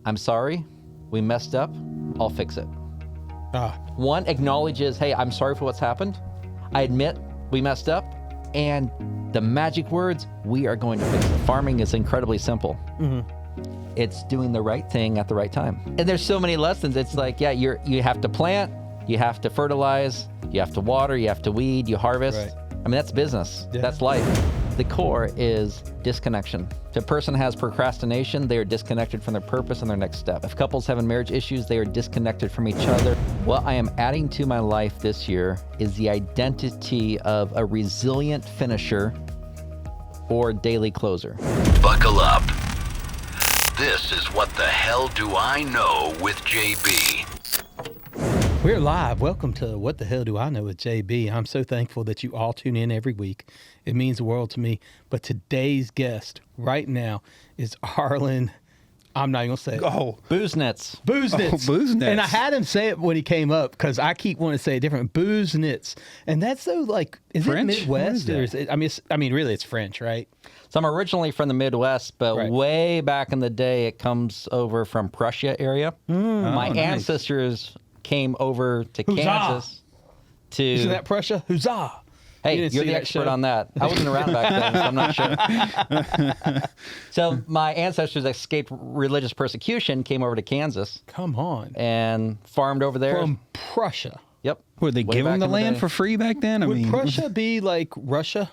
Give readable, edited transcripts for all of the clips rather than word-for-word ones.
I'm sorry, we messed up, I'll fix it. One acknowledges, hey, I'm sorry for what's happened. I admit we messed up. And the magic words, we are going to fix it. Farming is incredibly simple. It's doing the right thing at the right time. And there's so many lessons. It's like, yeah, you have to plant, you have to fertilize, you have to water, you have to weed, you harvest. Right. I mean, that's business. Yeah. That's life. The core is disconnection. If a person has procrastination, they are disconnected from their purpose and their next step. If couples having marriage issues, they are disconnected from each other. What I am adding to my life this year is the identity of a resilient finisher or daily closer. Buckle up. This is What the Hell Do I Know with JB. We're live. Welcome to What the Hell Do I Know with JB. I'm so thankful that you all tune in every week. It means the world to me. But today's guest right now is Arlen. I'm not even going to say it. Busenitz. Busenitz. And I had him say it when he came up because I keep wanting to say it different. Busenitz. And that's so like, is French? it Midwest? Or is it, I mean, really, it's French, right? So I'm originally from the Midwest, but way back in the day, it comes over from Prussia area. My ancestors came over to Kansas to... Isn't that Prussia? Huzzah! Hey, you're the expert on that. I wasn't around back then, so I'm not sure. So my ancestors escaped religious persecution, came over to Kansas. Come on. And farmed over there. From Prussia. Yep. Would they give them the land for free back then? Would Prussia be like Russia,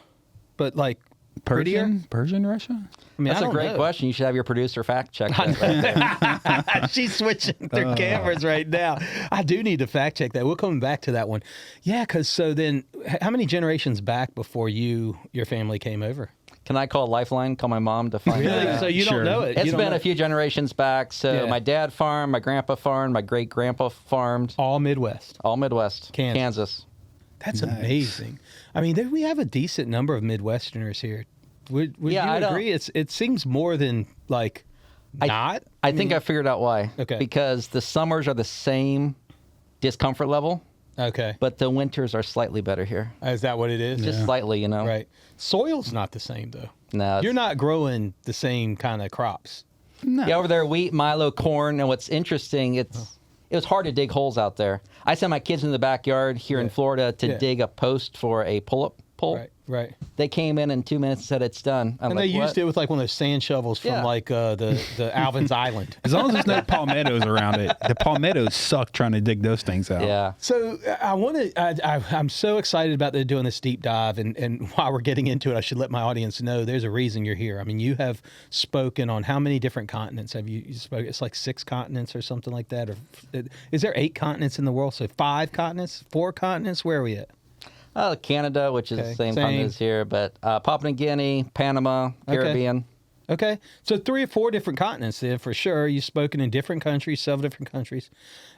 but like Persian Russia? I mean, that's a great question. You should have your producer fact check that. She's switching their cameras right now. I do need to fact check that. We'll come back to that one. Yeah, because so then, how many generations back before your family came over? Can I call Lifeline? Call my mom to find out? Really? So you don't know it? It's been a few generations back. So my dad farmed, my grandpa farmed, my great-grandpa farmed. All Midwest? All Midwest. Kansas. That's amazing. I mean, we have a decent number of Midwesterners here. Would you agree? It seems more than like not. I think I figured out why. Okay. Because the summers are the same discomfort level. Okay. But the winters are slightly better here. Is that what it is? Just slightly, you know. Right. Soil's not the same though. No. You're not growing the same kind of crops. No. Yeah, over there, wheat, milo, corn. And what's interesting, it was hard to dig holes out there. I sent my kids in the backyard here in Florida to dig a post for a pull-up pole. Right. They came in 2 minutes and said it's done. And they used it with like one of those sand shovels from like the Alvin's Island. As long as there's no palmettos around it. The palmettos suck trying to dig those things out. Yeah. So I'm so excited about doing this deep dive. And while we're getting into it, I should let my audience know there's a reason you're here. I mean, you have spoken on how many different continents have you spoken? It's like 6 continents or something like that. Or is there 8 continents in the world? So 5 continents, 4 continents? Where are we at? Canada, which is the same continent as here, but Papua New Guinea, Panama, Caribbean. Okay. So 3 or 4 different continents then, for sure. You've spoken in different countries, several different countries.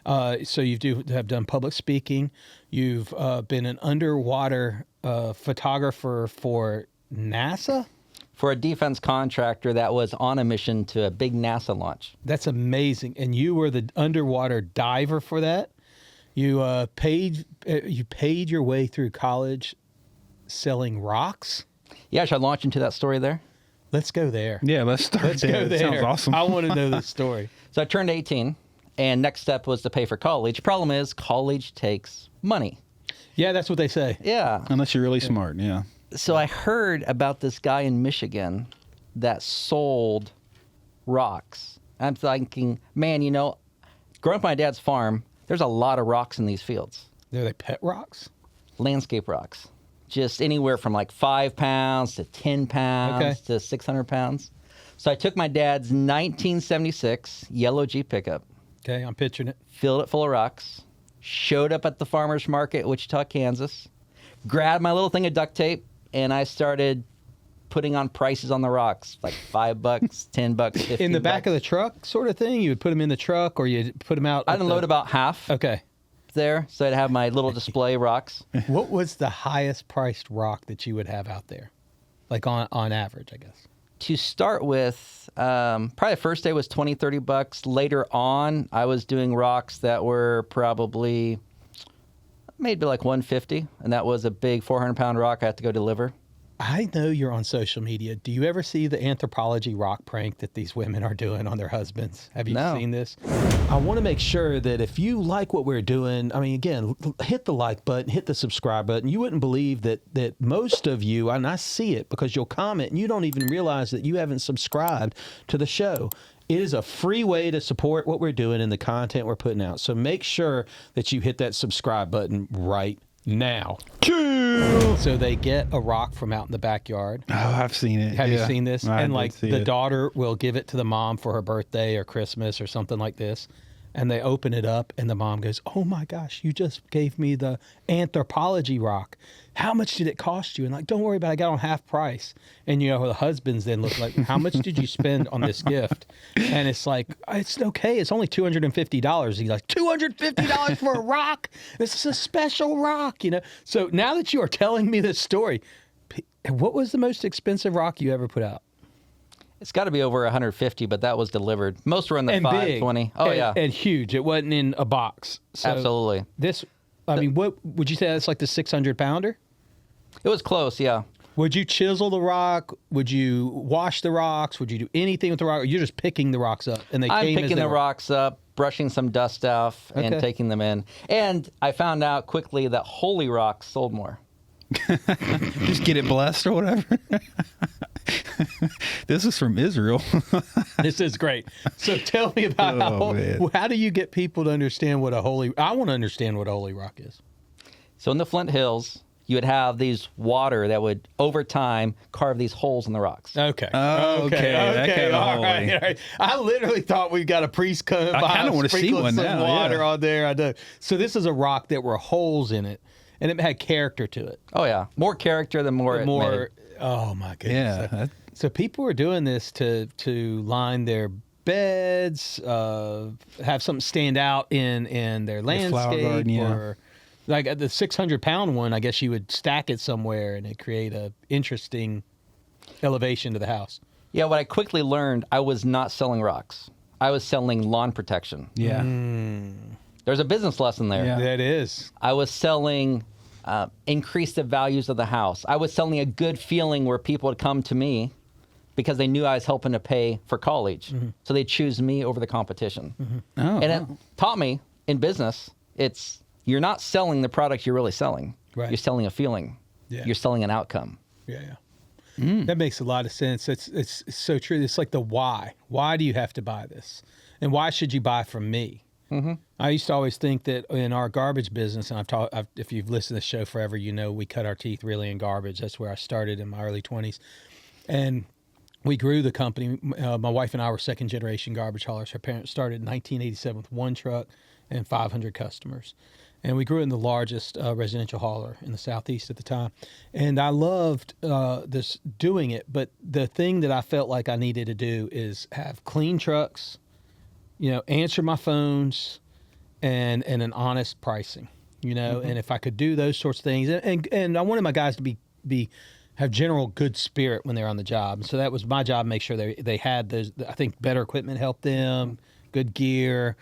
So you have done public speaking. You've been an underwater photographer for NASA? For a defense contractor that was on a mission to a big NASA launch. That's amazing. And you were the underwater diver for that? You paid your way through college selling rocks? Yeah, should I launch into that story there? Let's go there. Yeah, let's go there. Sounds awesome. I want to know the story. So I turned 18, and next step was to pay for college. Problem is, college takes money. Yeah, that's what they say. Yeah. Unless you're really smart, yeah. So I heard about this guy in Michigan that sold rocks. I'm thinking, man, growing up on my dad's farm, there's a lot of rocks in these fields. Are they pet rocks? Landscape rocks. Just anywhere from like 5 pounds to 10 pounds to 600 pounds. So I took my dad's 1976 yellow Jeep pickup. Okay, I'm picturing it. Filled it full of rocks. Showed up at the farmer's market, Wichita, Kansas. Grabbed my little thing of duct tape, and I started putting on prices on the rocks, like $5, $10, $15. In the back of the truck sort of thing? You would put them in the truck or you'd put them out? I'd unload about half there, so I'd have my little display rocks. What was the highest priced rock that you would have out there? Like on average, I guess. To start with, probably the first day was $20, $30. Later on, I was doing rocks that were probably maybe like $150, and that was a big 400-pound rock I had to go deliver. I know you're on social media. Do you ever see the anthropology rock prank that these women are doing on their husbands? Have you seen this? I want to make sure that if you like what we're doing, I mean, again, hit the like button, hit the subscribe button. You wouldn't believe that most of you, and I see it because you'll comment and you don't even realize that you haven't subscribed to the show. It is a free way to support what we're doing and the content we're putting out. So make sure that you hit that subscribe button right now. So they get a rock from out in the backyard. Oh, I've seen it. Have you seen this? And like the it. daughter will give it to the mom for her birthday or Christmas or something like this. And they open it up and the mom goes, "Oh my gosh, you just gave me the anthropology rock. How much did it cost you?" And like, "Don't worry about it, I got on half price." And you know, the husbands then look like, "How much did you spend on this gift?" And it's like, "It's okay, it's only $250. He's like, $250 for a rock? This is a special rock, you know? So now that you are telling me this story, what was the most expensive rock you ever put out? It's got to be over 150, but that was delivered. Most were in the And 520. big. Oh, and, yeah. And huge. It wasn't in a box. So Absolutely. This, I mean, what would you say that's like the 600 pounder? It was close, yeah. Would you chisel the rock? Would you wash the rocks? Would you do anything with the rock? Or you're just picking the rocks up and they I'm came as picking they the were? rocks up, brushing some dust off, and Okay. taking them in. And I found out quickly that holy rocks sold more. Just get it blessed or whatever. This is from Israel. This is great. So tell me about how do you get people to understand what a holy? I want to understand what a holy rock is. So in the Flint Hills, you would have these water that would, over time, carve these holes in the rocks. Okay. Okay, that kind of All holy. right, all right. I literally thought we got a priest coming by. I kinda wanna see sprinkling one some now, water yeah. on there. I know. So this is a rock that were holes in it, and it had character to it. Oh, yeah. More character, the more it made. Oh my goodness. Yeah. So people were doing this to line their beds, have something stand out in their landscape, flower garden, yeah. or like the 600-pound one. I guess you would stack it somewhere and it create a interesting elevation to the house. Yeah, what I quickly learned, I was not selling rocks. I was selling lawn protection. Yeah. There's a business lesson there. Yeah. That is. I was selling increase the values of the house. I was selling a good feeling where people would come to me because they knew I was helping to pay for college. So they'd choose me over the competition. Oh, And it taught me in business, you're not selling the product you're really selling. Right. You're selling a feeling. Yeah. You're selling an outcome. Yeah. That makes a lot of sense. It's so true. It's like the why. Why do you have to buy this? And why should you buy from me? I used to always think that in our garbage business, and if you've listened to the show forever, you know we cut our teeth really in garbage. That's where I started in my early 20s. And we grew the company. My wife and I were second-generation garbage haulers. Her parents started in 1987 with one truck and 500 customers. And we grew in the largest residential hauler in the Southeast at the time. And I loved this doing it. But the thing that I felt like I needed to do is have clean trucks, answer my phones, and an honest pricing, and if I could do those sorts of things, and I wanted my guys to have general good spirit when they're on the job. And so that was my job, make sure they had those. I think better equipment helped them, good gear,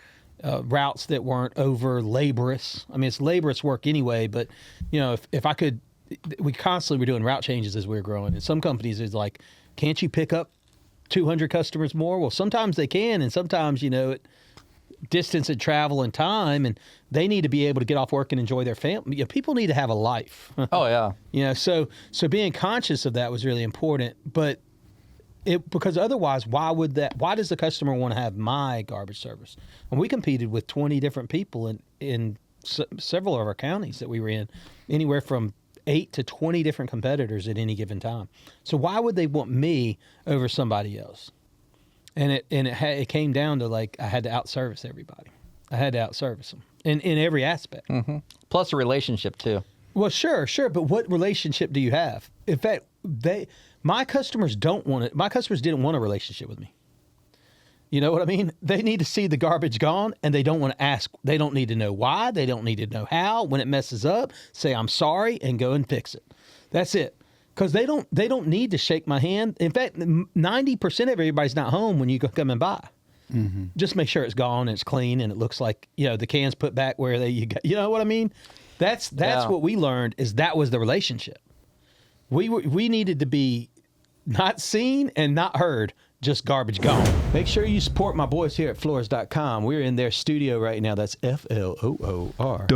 routes that weren't over laborious. I mean, it's laborious work anyway, but if I could, we constantly were doing route changes as we were growing. And some companies is like, can't you pick up 200 customers more? Well, sometimes they can, and sometimes, distance and travel and time, and they need to be able to get off work and enjoy their family. People need to have a life. Oh, yeah. So being conscious of that was really important, but because otherwise, why does the customer want to have my garbage service? And we competed with 20 different people in several of our counties that we were in, anywhere from 8 to 20 different competitors at any given time. So why would they want me over somebody else? And it came down to like I had to outservice everybody. I had to outservice them in every aspect. Plus a relationship, too. Well, sure. But what relationship do you have? In fact, my customers didn't want a relationship with me. You know what I mean? They need to see the garbage gone, and they don't want to ask. They don't need to know why. They don't need to know how. When it messes up, say, I'm sorry, and go and fix it. That's it. Because they don't need to shake my hand. In fact, 90% of everybody's not home when you come and buy. Just make sure it's gone and it's clean and it looks like, the can's put back where you know what I mean? That's what we learned is that was the relationship. We needed to be not seen and not heard, just garbage gone. Make sure you support my boys here at Floors.com. We're in their studio right now. That's FLOOR.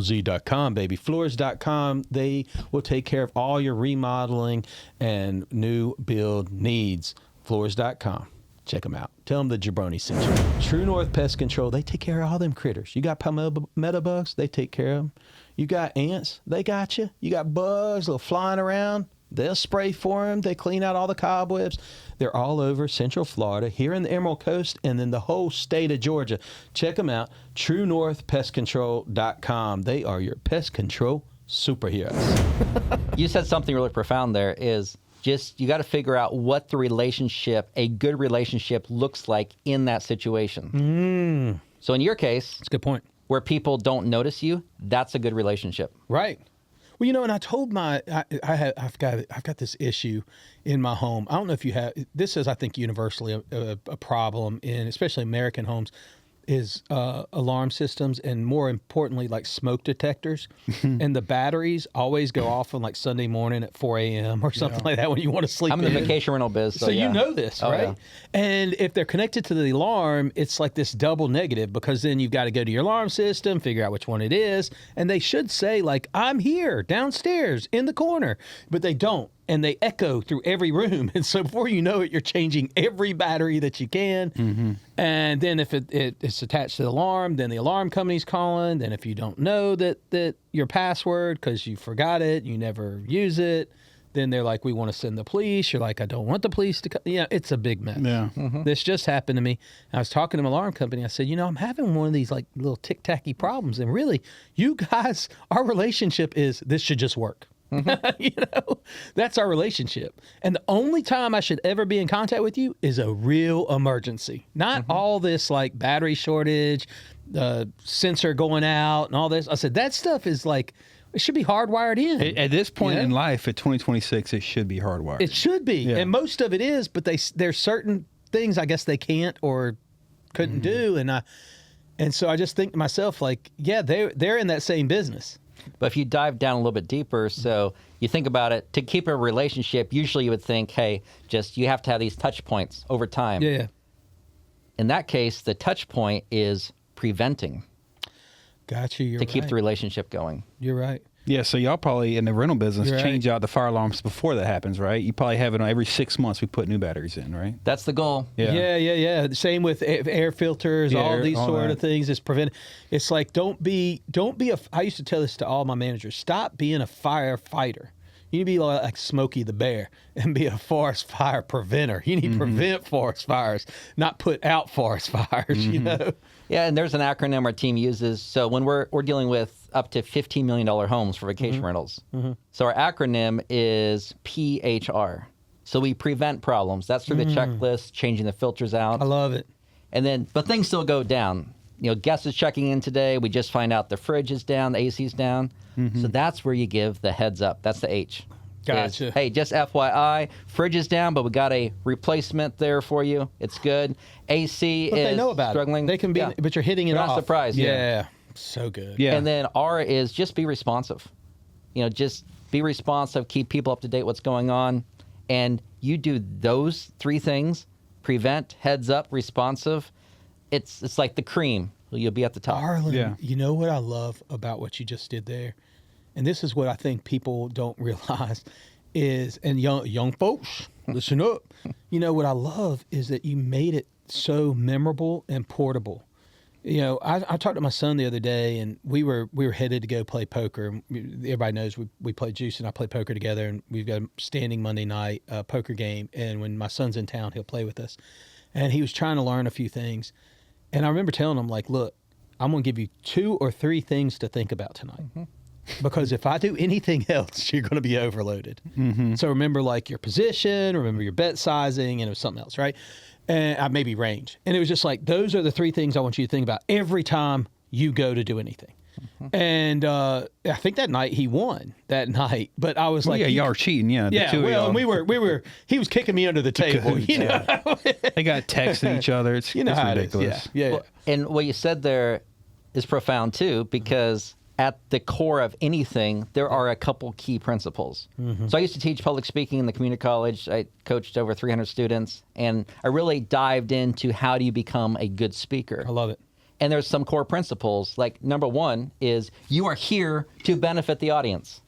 Z.com, baby. Floors.com. They will take care of all your remodeling and new build needs. Floors.com. Check them out. Tell them the jabroni sent you. True North Pest Control. They take care of all them critters. You got palmetto bugs, they take care of them. You got ants, they got you. You got bugs little flying around, they'll spray for them. They clean out all the cobwebs. They're all over Central Florida, here in the Emerald Coast, and then the whole state of Georgia. Check them out. TrueNorthPestControl.com. They are your pest control superheroes. You said something really profound there is just you got to figure out what the relationship, a good relationship, looks like in that situation. So in your case, That's a good point. where people don't notice you, that's a good relationship. Right. Well, and I told I've got this issue in my home. I don't know if you have. This is, I think, universally a problem in especially American homes. Is alarm systems, and more importantly, like smoke detectors. And the batteries always go off on like Sunday morning at 4 a.m. or something like that when you want to sleep. I'm in the vacation rental biz, So yeah. you know this, Oh, right? yeah. And if they're connected to the alarm, it's like this double negative, because then you've got to go to your alarm system, figure out which one it is. And they should say, like, I'm here downstairs in the corner, but they don't. And they echo through every room. And so before you know it, you're changing every battery that you can. And then if it's attached to the alarm, then the alarm company's calling. Then if you don't know that your password, because you forgot it, you never use it, then they're like, we want to send the police. You're like, I don't want the police to come. Yeah, it's a big mess. Yeah. This just happened to me. I was talking to my alarm company. I said, I'm having one of these like little tic-tacky problems. And really, you guys, our relationship is this should just work. That's our relationship. And the only time I should ever be in contact with you is a real emergency. Not all this like battery shortage, sensor going out and all this. I said, that stuff is like, it should be hardwired in. At this point in life, at 2026, it should be hardwired. It should be. Yeah. And most of it is, but there's certain things I guess they can't or couldn't do. And so I just think to myself, like, yeah, they're in that same business. But if you dive down a little bit deeper, so you think about it, to keep a relationship, usually you would think, hey, just you have to have these touch points over time. Yeah. In that case, the touch point is preventing Gotcha. You're to right. keep the relationship going. You're right. Yeah, so y'all probably in the rental business You're change out the fire alarms before that happens, right? You probably have it on every 6 months. We put new batteries in, right? That's the goal. Yeah. Same with air filters, Yeah, all these all sort that. of things. It's like don't be I used to tell this to all my managers. Stop being a firefighter. You need to be like Smokey the Bear and be a forest fire preventer. You need to prevent forest fires, not put out forest fires. Yeah, and there's an acronym our team uses. So when we're dealing with up to $15 million homes for vacation rentals. So our acronym is PHR. So we prevent problems. That's through the checklist, changing the filters out. I love it. And then, but things still go down. Guest is checking in today. We just find out the fridge is down, the AC's down. So that's where you give the heads up. That's the H. Gotcha. Hey, just FYI, fridge is down, but we got a replacement there for you. It's good. AC But is they know about struggling. it. They can be, Yeah. but you're hitting it They're off. not surprised. Yeah. So good. Yeah. And then R is just be responsive. Just be responsive, keep people up to date what's going on. And you do those three things, prevent, heads up, responsive. It's like the cream. You'll be at the top. Arlen, Yeah. you know what I love about what you just did there? And this is what I think people don't realize is, and young folks, listen up. What I love is that you made it so memorable and portable. I talked to my son the other day, and we were headed to go play poker. Everybody knows we play Juice and I play poker together, and we've got a standing Monday night poker game. And when my son's in town, he'll play with us. And he was trying to learn a few things. And I remember telling him, like, look, I'm going to give you 2 or 3 things to think about tonight. Because if I do anything else, you're going to be overloaded. So remember, like, your position, remember your bet sizing, and it was something else, right? And maybe range. And it was just like, those are the 3 things I want you to think about every time you go to do anything. And I think that night he won that night, but I was like, y'all were cheating, yeah. Yeah, well, and we were. He was kicking me under the table. They got texting each other. It's how it is. ridiculous. Yeah. Well, and what you said there is profound too, because at the core of anything, there are a couple key principles. So I used to teach public speaking in the community college. I coached over 300 students, and I really dived into how do you become a good speaker. I love it. And there's some core principles. Like number one is you are here to benefit the audience.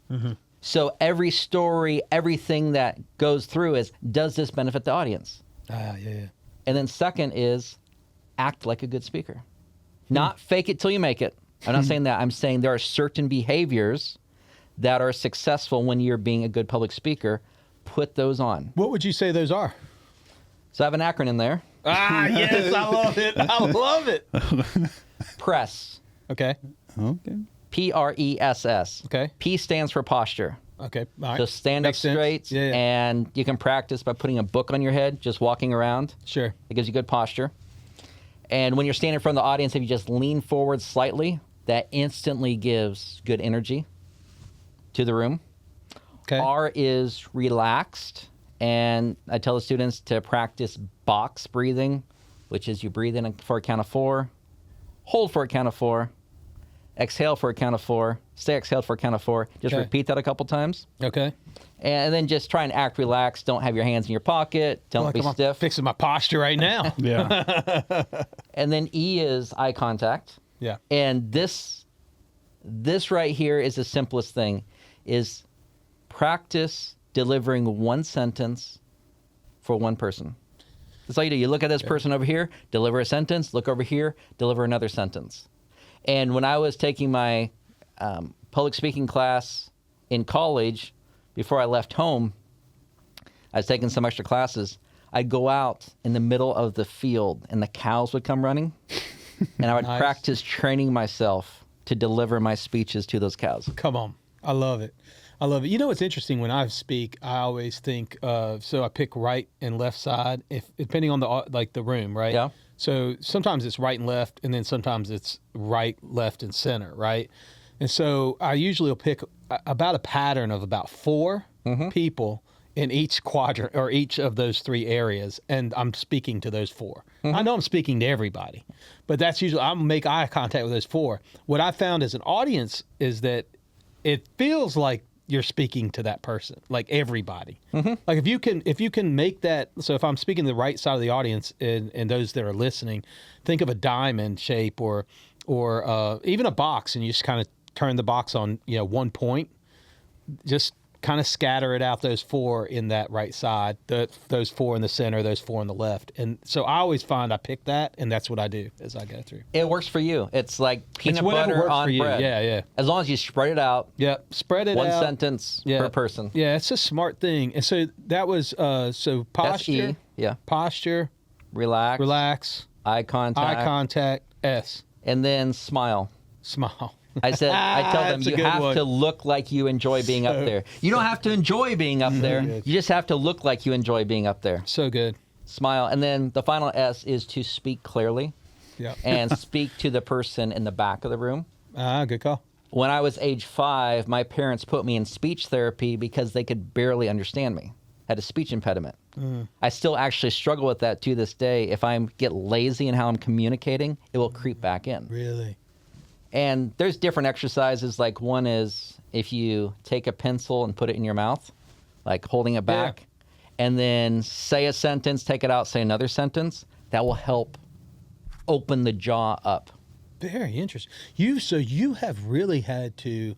So every story, everything that goes through is, does this benefit the audience? Yeah. And then second is act like a good speaker. Not fake it till you make it. I'm not saying that. I'm saying there are certain behaviors that are successful when you're being a good public speaker. Put those on. What would you say those are? So I have an acronym there. Yes, I love it. I love it. PRESS. Okay. PRESS. Okay. P stands for posture. Okay. All right. So stand up Makes sense. straight, Yeah. and you can practice by putting a book on your head, just walking around. Sure. It gives you good posture. And when you're standing in front of the audience, if you just lean forward slightly, that instantly gives good energy to the room. Okay. R is relaxed. And I tell the students to practice box breathing, which is you breathe in for a count of 4, hold for a count of 4, exhale for a count of 4, stay exhaled for a count of 4. Just Okay. repeat that a couple times. Okay. And then just try and act relaxed. Don't have your hands in your pocket. Don't be I'm stiff. fixing my posture right now. Yeah. And then E is eye contact. Yeah. And this right here is the simplest thing, is practice delivering one sentence for one person. That's all you do. You look at this person over here, deliver a sentence, look over here, deliver another sentence. And when I was taking my public speaking class in college, before I left home, I was taking some extra classes. I'd go out in the middle of the field and the cows would come running. And I would Nice. practice training myself to deliver my speeches to those cows. Come on. I love it. I love it. You know what's interesting? When I speak, I always think so I pick right and left side, depending on the room, right? Yeah. So sometimes it's right and left, and then sometimes it's right, left, and center, right? And so I usually will pick about a pattern of about 4 people in each quadrant or each of those 3 areas, and I'm speaking to those 4. I know I'm speaking to everybody, but that's usually I'll make eye contact with those 4. What I found as an audience is that it feels like you're speaking to that person, like everybody. Like if you can make that, so if I'm speaking to the right side of the audience and those that are listening, think of a diamond shape or even a box, and you just kind of turn the box on, one point, just kind of scatter it out, those 4 in that right side, those 4 in the center, those 4 on the left. And so I always find I pick that, and that's what I do as I go through. It works for you. It's like peanut whatever butter works on for you. bread. Yeah. As long as you spread it out, Yep. Spread it one out. sentence per person. Yeah, it's a smart thing. And so that was so That's posture. E. Yeah. Posture, Relax. Eye contact. S. And then smile. Smile. I tell them That's a you good have one. to look like you enjoy being up there. You don't have to enjoy being up there. good. You just have to look like you enjoy being up there. So good. Smile. And then the final S is to speak clearly Yeah. and speak to the person in the back of the room. Good call. When I was age 5, my parents put me in speech therapy because they could barely understand me. I had a speech impediment. I still actually struggle with that to this day. If I get lazy in how I'm communicating, it will creep back in. Really? And there's different exercises. Like one is if you take a pencil and put it in your mouth, like holding it back, and then say a sentence, take it out, say another sentence. That will help open the jaw up. Very interesting. So you have really had to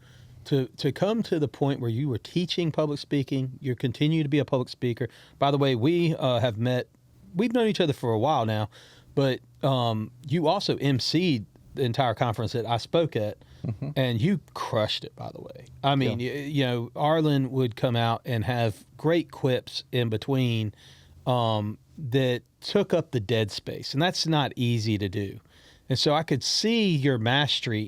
come to the point where you were teaching public speaking. You continue to be a public speaker. By the way, we have met. We've known each other for a while now, but you also emceed the entire conference that I spoke at, and you crushed it, by the way. I mean, Arlen would come out and have great quips in between that took up the dead space, and that's not easy to do. And so I could see your mastery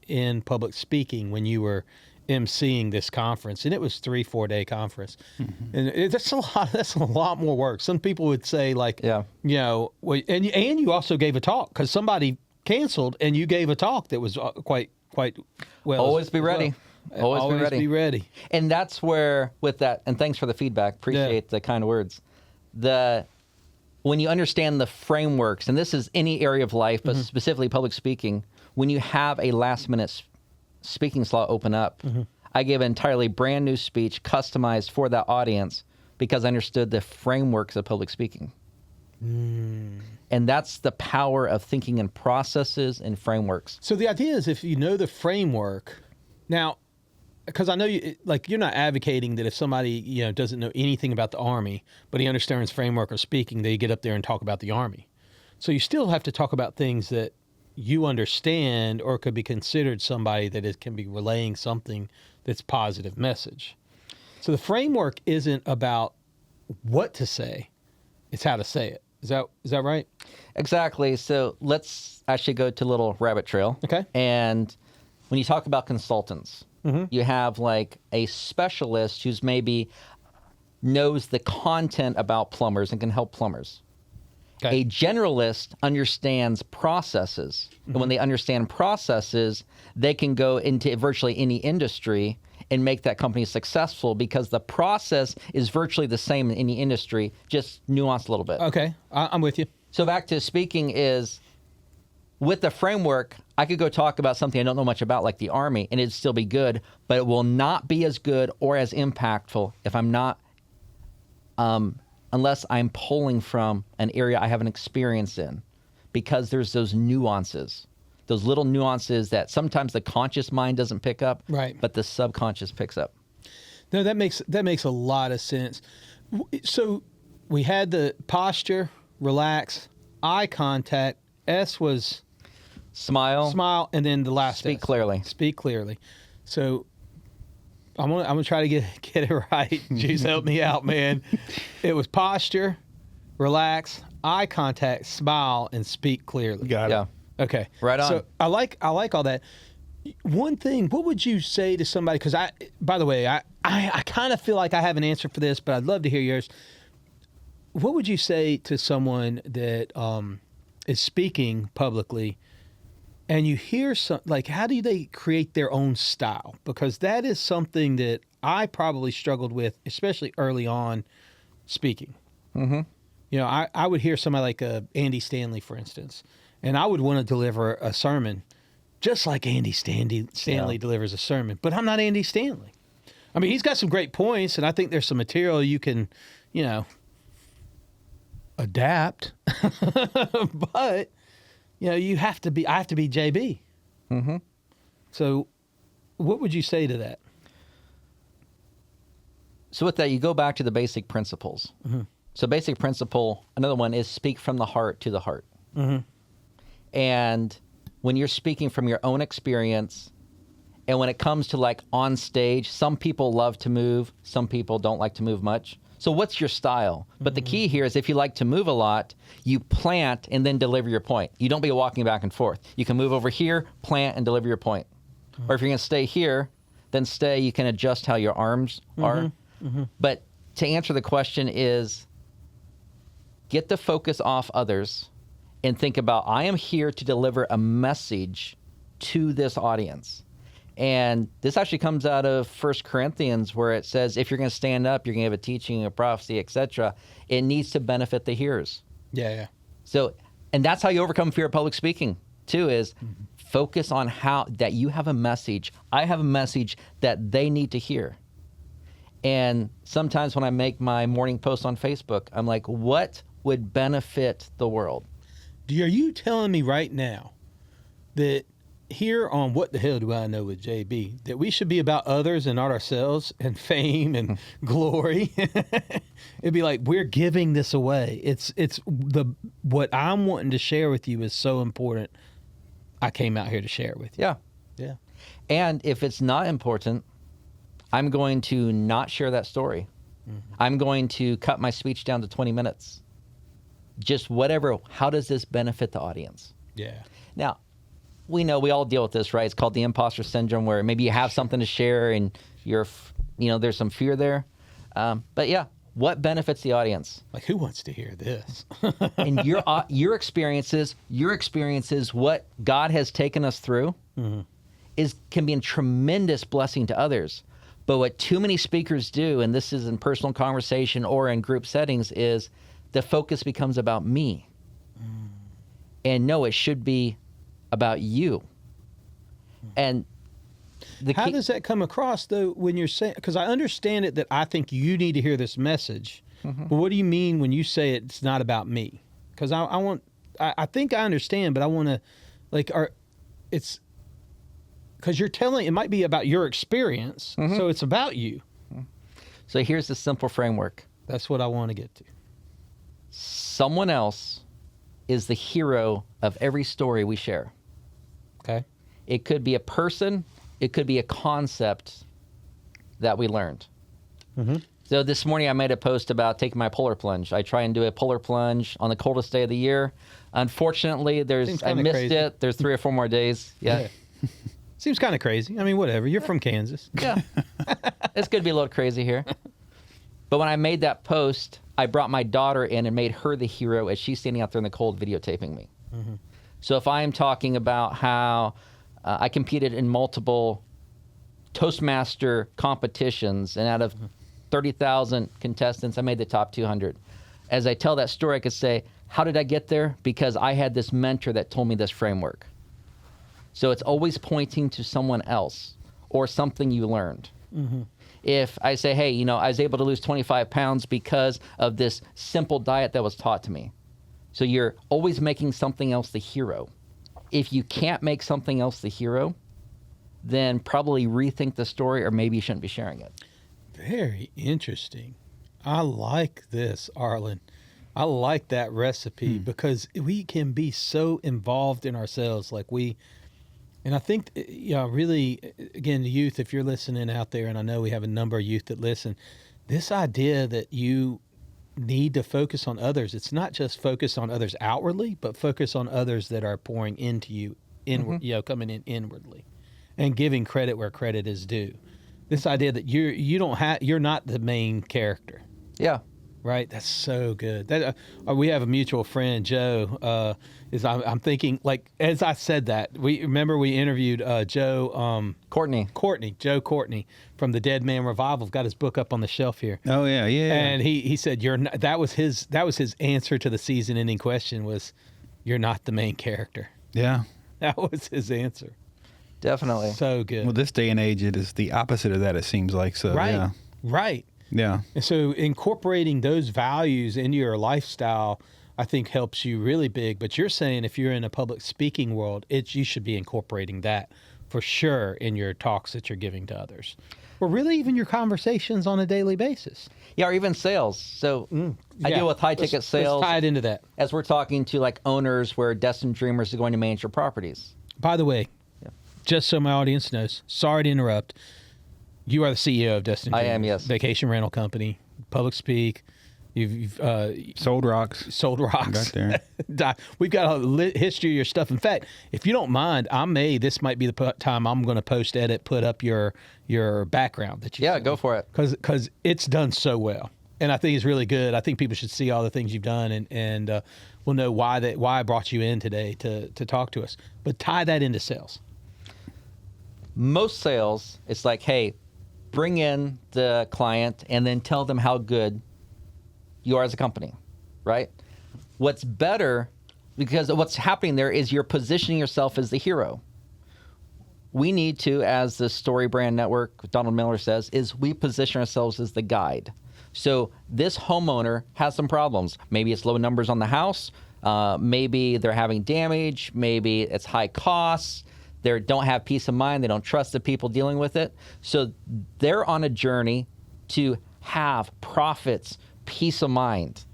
in public speaking when you were emceeing this conference, and it was 3-4 day conference, and that's a lot more work. Some people would say like, and you also gave a talk because somebody canceled, and you gave a talk that was quite well. Always be ready. Well. Always be ready. And that's where, with that, and thanks for the feedback. Appreciate the kind words. When you understand the frameworks, and this is any area of life, but specifically public speaking, when you have a last minute speaking slot open up, I gave an entirely brand new speech customized for that audience because I understood the frameworks of public speaking. And that's the power of thinking in processes and frameworks. So the idea is if you know the framework, now, because I know you're not advocating that if somebody doesn't know anything about the Army, but he understands framework of speaking, they get up there and talk about the Army. So you still have to talk about things that you understand or could be considered somebody that can be relaying something that's positive message. So the framework isn't about what to say, it's how to say it. Is that right? Exactly. So let's actually go to a little rabbit trail. Okay. And when you talk about consultants, you have like a specialist who's maybe knows the content about plumbers and can help plumbers. Okay. A generalist understands processes. And when they understand processes, they can go into virtually any industry and make that company successful because the process is virtually the same in any industry, just nuanced a little bit. Okay, I'm with you. So back to speaking is, with the framework, I could go talk about something I don't know much about, like the Army, and it'd still be good, but it will not be as good or as impactful if I'm not, unless I'm pulling from an area I have an experience in, because there's those nuances. Those little nuances that sometimes the conscious mind doesn't pick up, right? But the subconscious picks up. No, that makes a lot of sense. So we had the posture, relax, eye contact. S was smile, and then the last speak S. clearly. Speak clearly. So I'm gonna try to get it right. Juice, help me out, man. It was posture, relax, eye contact, smile, and speak clearly. Got it. Yeah. Okay. Right on. So I like all that. One thing, what would you say to somebody? Because by the way, I kind of feel like I have an answer for this, but I'd love to hear yours. What would you say to someone that is speaking publicly, and you hear how do they create their own style? Because that is something that I probably struggled with, especially early on speaking. I would hear somebody like Andy Stanley, for instance. And I would want to deliver a sermon just like Andy Stanley delivers a sermon. But I'm not Andy Stanley. I mean, he's got some great points, and I think there's some material you can, adapt. But, I have to be JB. So what would you say to that? So with that, you go back to the basic principles. So basic principle, another one is speak from the heart to the heart. And when you're speaking from your own experience, and when it comes to like on stage, some people love to move, some people don't like to move much. So what's your style? But the key here is if you like to move a lot, you plant and then deliver your point. You don't be walking back and forth. You can move over here, plant, and deliver your point. Or if you're going to stay here, then stay. You can adjust how your arms are. But to answer the question is, get the focus off others and think about, I am here to deliver a message to this audience. And this actually comes out of 1 Corinthians, where it says, if you're going to stand up, you're going to have a teaching, a prophecy, etc. It needs to benefit the hearers. Yeah. So, and that's how you overcome fear of public speaking, too, is focus on how that you have a message. I have a message that they need to hear. And sometimes when I make my morning post on Facebook, I'm like, what would benefit the world? Are you telling me right now that here on What the Hell Do I Know with JB, that we should be about others and not ourselves, and fame and glory? It'd be like, we're giving this away. It's what I'm wanting to share with you is so important. I came out here to share it with you. Yeah. And if it's not important, I'm going to not share that story. I'm going to cut my speech down to 20 minutes. Just whatever. How does this benefit the audience? Yeah. Now, we know we all deal with this, right? It's called the imposter syndrome, where maybe you have something to share and there's some fear there. But yeah, what benefits the audience? Like, who wants to hear this? And your experiences, what God has taken us through, can be a tremendous blessing to others. But what too many speakers do, and this is in personal conversation or in group settings, is the focus becomes about me. And no, it should be about you. And How does that come across, though, when you're saying, because I understand it that I think you need to hear this message, but what do you mean when you say it's not about me? Because I think I understand, but I want to, it's, because you're telling, it might be about your experience, so it's about you. So here's the simple framework. That's what I want to get to. Someone else is the hero of every story we share. Okay. It could be a person. It could be a concept that we learned. So this morning I made a post about taking my polar plunge. I try and do a polar plunge on the coldest day of the year. Unfortunately, I missed it. There's 3 or 4 more days. Yeah. Seems kind of crazy. I mean, whatever. You're from Kansas. Yeah. It's going to be a little crazy here. But when I made that post, I brought my daughter in and made her the hero as she's standing out there in the cold videotaping me. So if I am talking about how I competed in multiple Toastmaster competitions, and out of 30,000 contestants, I made the top 200. As I tell that story, I could say, how did I get there? Because I had this mentor that told me this framework. So it's always pointing to someone else or something you learned. If I say, hey, I was able to lose 25 pounds because of this simple diet that was taught to me. So you're always making something else the hero. If you can't make something else the hero, then probably rethink the story, or maybe you shouldn't be sharing it. Very interesting. I like this, Arlen. I like that recipe because we can be so involved in ourselves. And I think, really, again, the youth, if you're listening out there, and I know we have a number of youth that listen, this idea that you need to focus on others. It's not just focus on others outwardly, but focus on others that are pouring into you, inward, coming in inwardly, and giving credit where credit is due. This idea that you're not the main character. Yeah. Right. That's so good. That we have a mutual friend, Joe. I'm thinking, as I said that, we interviewed Joe Courtney from the Dead Man Revival. Got his book up on the shelf here. Oh yeah. And he said that was his answer to the season-ending question was, "You're not the main character." Yeah. That was his answer. Definitely. So good. Well, this day and age, it is the opposite of that. It seems like so. Right. Yeah. Right. Yeah. And so incorporating those values into your lifestyle, I think, helps you really big. But you're saying if you're in a public speaking world, you should be incorporating that for sure in your talks that you're giving to others. Or really even your conversations on a daily basis. Yeah, or even sales. So I deal with high-ticket sales. Let's tie it into that. As we're talking to owners where Destined Dreamers are going to manage your properties. By the way, just so my audience knows, sorry to interrupt. You are the CEO of Destined Dreamers. I am, yes. Vacation rental company, public speak. You've sold rocks. Right there. We've got a history of your stuff. In fact, if you don't mind, this might be the time I'm going to put up your background that you. Yeah, go for it. Because it's done so well, and I think it's really good. I think people should see all the things you've done, and we'll know why I brought you in today to talk to us. But tie that into sales. Most sales, it's like, hey, bring in the client and then tell them how good you are as a company, right? What's better, because what's happening there is you're positioning yourself as the hero. We need to, as the Story Brand Network, Donald Miller says, is we position ourselves as the guide. So this homeowner has some problems. Maybe it's low numbers on the house. Maybe they're having damage. Maybe it's high costs. They don't have peace of mind. They don't trust the people dealing with it. So they're on a journey to have profits, peace of mind.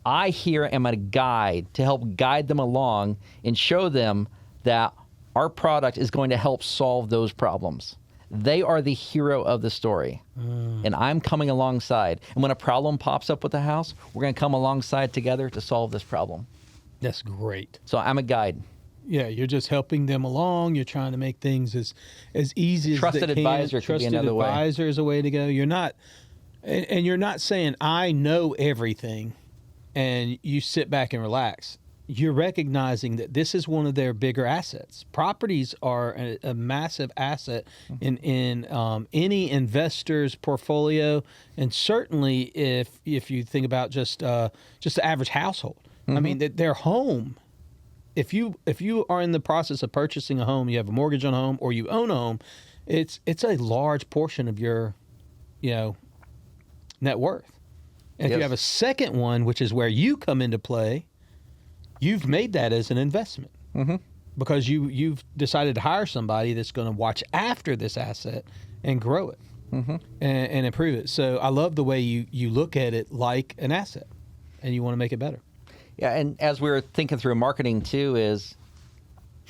I here am a guide to help guide them along and show them that our product is going to help solve those problems. They are the hero of the story. And I'm coming alongside. And when a problem pops up with the house, we're going to come alongside together to solve this problem. That's great. So I'm a guide. Yeah, you're just helping them along. You're trying to make things as easy as Trusted they can. advisor could be another way. Trusted advisor is a way to go. You're not, and you're not saying I know everything, and you sit back and relax. You're recognizing that this is one of their bigger assets. Properties are a massive asset in any investor's portfolio, and certainly if you think about just the average household. I mean, their home. If you are in the process of purchasing a home, you have a mortgage on a home, or you own a home, it's a large portion of your, net worth. And if Yes. you have a second one, which is where you come into play, you've made that as an investment. Mm-hmm. Because you've decided to hire somebody that's going to watch after this asset and grow it and improve it. So I love the way you look at it like an asset, and you want to make it better. Yeah, and as we were thinking through marketing too, is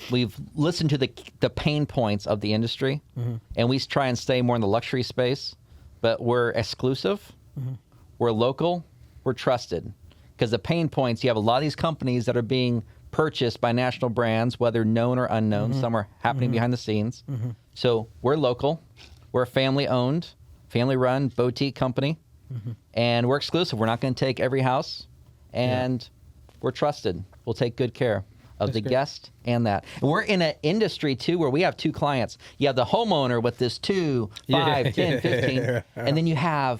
we've listened to the pain points of the industry, and we try and stay more in the luxury space, but we're exclusive, we're local, we're trusted. Because the pain points, you have a lot of these companies that are being purchased by national brands, whether known or unknown. Some are happening behind the scenes. So we're local. We're a family-owned, family-run boutique company, and we're exclusive. We're not going to take every house, and we're trusted. We'll take good care of the guest and that. And we're in an industry, too, where we have two clients. You have the homeowner with this 2, 5, 10, 15, and then you have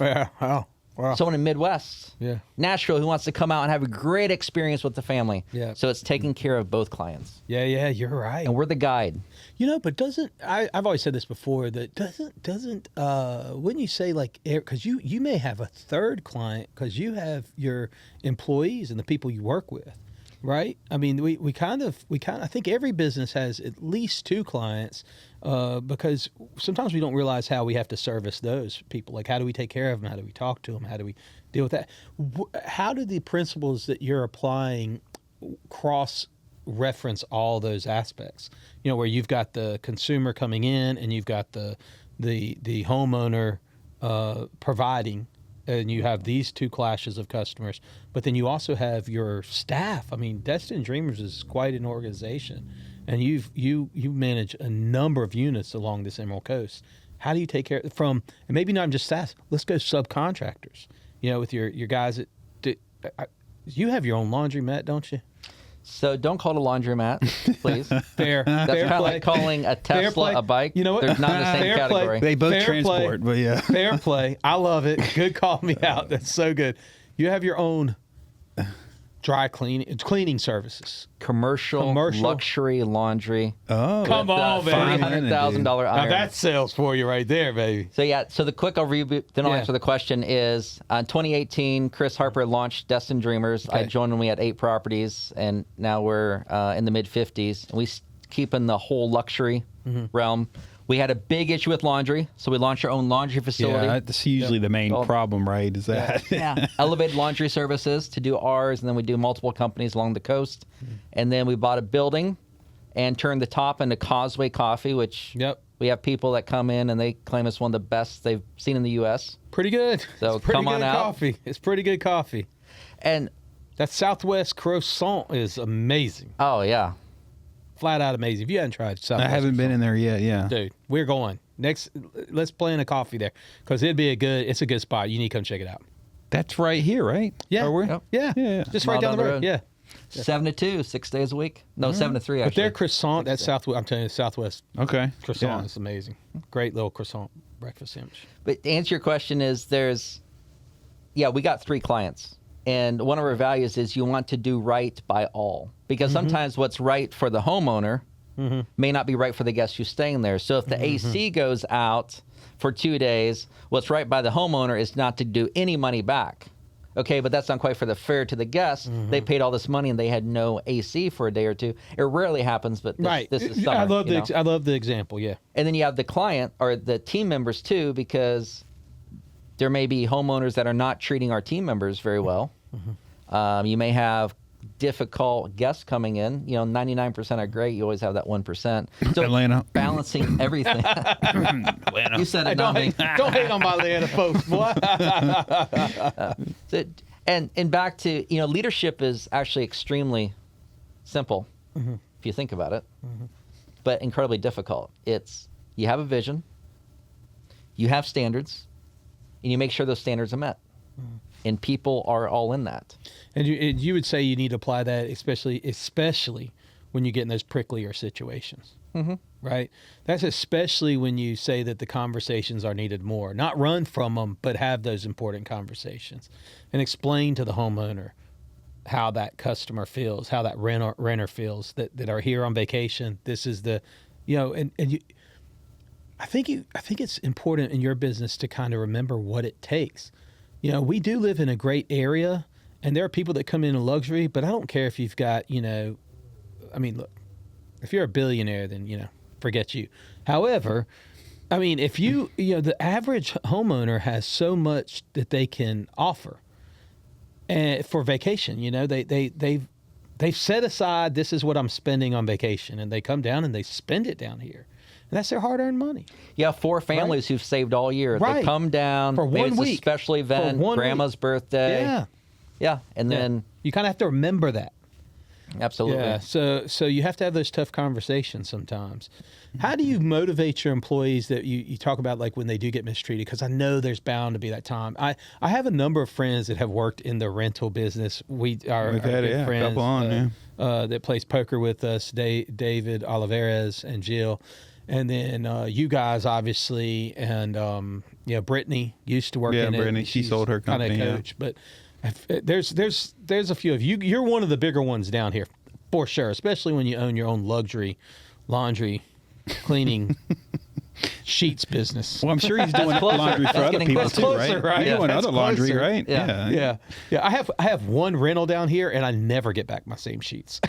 someone in Midwest, Nashville, who wants to come out and have a great experience with the family. Yeah. So it's taking care of both clients. Yeah, you're right. And we're the guide. But I've always said this before, that doesn't wouldn't you say, like, because you may have a third client because you have your employees and the people you work with, right? I mean, we kind of I think every business has at least 2 clients, because sometimes we don't realize how we have to service those people. Like, how do we take care of them? How do we talk to them? How do we deal with that? How do the principles that you're applying cross-reference all those aspects? Where you've got the consumer coming in and you've got the homeowner providing, and you have these 2 classes of customers, but then you also have your staff. I mean, Destined Dreamers is quite an organization, and you manage a number of units along this Emerald Coast. How do you take care and maybe not just staff? Let's go subcontractors. With your guys you have your own laundromat, don't you? So don't call it a laundromat, please. Fair. That's Fair kind of play. like calling a Tesla a bike. You know what? They're not in the same Fair category. play. They both Fair transport, play. but yeah. Fair play. I love it. Good call me out. That's so good. You have your own dry cleaning services. Commercial luxury laundry. Oh, Come on, baby. $500,000 Now iron. that sells for you right there, baby. So the quick overview, then I'll answer the question, is in 2018, Chris Harper launched Destined Dreamers. Okay. I joined when we had 8 properties, and now we're in the mid-50s. And we keep in the whole luxury realm. We had a big issue with laundry, so we launched our own laundry facility. Yeah, that's usually the main problem, right? Is that? Yeah. Elevated laundry services to do ours, and then we do multiple companies along the coast. And then we bought a building and turned the top into Causeway Coffee, which we have people that come in and they claim it's one of the best they've seen in the U.S. Pretty good. So it's pretty come on good out. Coffee. It's pretty good coffee. And that Southwest croissant is amazing. Oh, yeah. Flat out amazing. If you haven't tried Southwest, I haven't been in there yet. Yeah, dude, we're going next. Let's plan a coffee there because it's a good spot. You need to come check it out. that's right here, right? Yeah, Are we? Yep. yeah, just right down the road. Yeah, 7 to 2, 6 days a week. No, 7 to 3 but actually. their croissant, that Southwest, I'm telling you, the Southwest Okay. croissant Yeah. is amazing. Great little croissant breakfast sandwich. But to answer your question is we got 3 clients. And one of our values is you want to do right by all. Because sometimes what's right for the homeowner may not be right for the guest who's staying there. So if the AC goes out for 2 days, what's right by the homeowner is not to do any money back. Okay, but that's not quite fair to the guests. They paid all this money and they had no AC for a day or two. It rarely happens, but this is summer. I love the example. Yeah. And then you have the client or the team members too, because there may be homeowners that are not treating our team members very well. You may have difficult guests coming in. 99% are great. You always have that 1%. So Atlanta. balancing everything. You said it, not me. Don't hate on my Atlanta folks, boy. And back to, leadership is actually extremely simple if you think about it, but incredibly difficult. It's you have a vision, you have standards, and you make sure those standards are met. And people are all in that. And you would say you need to apply that, especially when you get in those pricklier situations, right? That's especially when you say that the conversations are needed more. Not run from them, but have those important conversations. And explain to the homeowner how that customer feels, how that renter feels that are here on vacation. This is the, I think it's important in your business to kind of remember what it takes. You know, we do live in a great area, and there are people that come in luxury, but I don't care if you've got, you know, I mean, look, if you're a billionaire, then, you know, forget you. However, I mean, if you know, the average homeowner has so much that they can offer and for vacation. You know, they've set aside, this is what I'm spending on vacation, and they come down and they spend it down here. And that's their hard-earned money. Yeah, 4 families who've saved all year. Right. They come down for maybe 1 it's week, a special event, grandma's birthday. Yeah. Yeah, and then you kind of have to remember that. absolutely. Yeah. So you have to have those tough conversations sometimes. How do you motivate your employees that you talk about, like when they do get mistreated? Because I know there's bound to be that time. I have a number of friends that have worked in the rental business. We've had good friends that plays poker with us, David Olivares and Jill. And then you guys, obviously, and Brittany used to work in it. Yeah, Brittany, she sold her company. Kind of coach, but there's a few of you. You're one of the bigger ones down here, for sure. Especially when you own your own luxury laundry cleaning sheets business. Well, I'm sure he's doing laundry for other people too, closer, right? You're doing other laundry, right? Yeah. I have one rental down here, and I never get back my same sheets.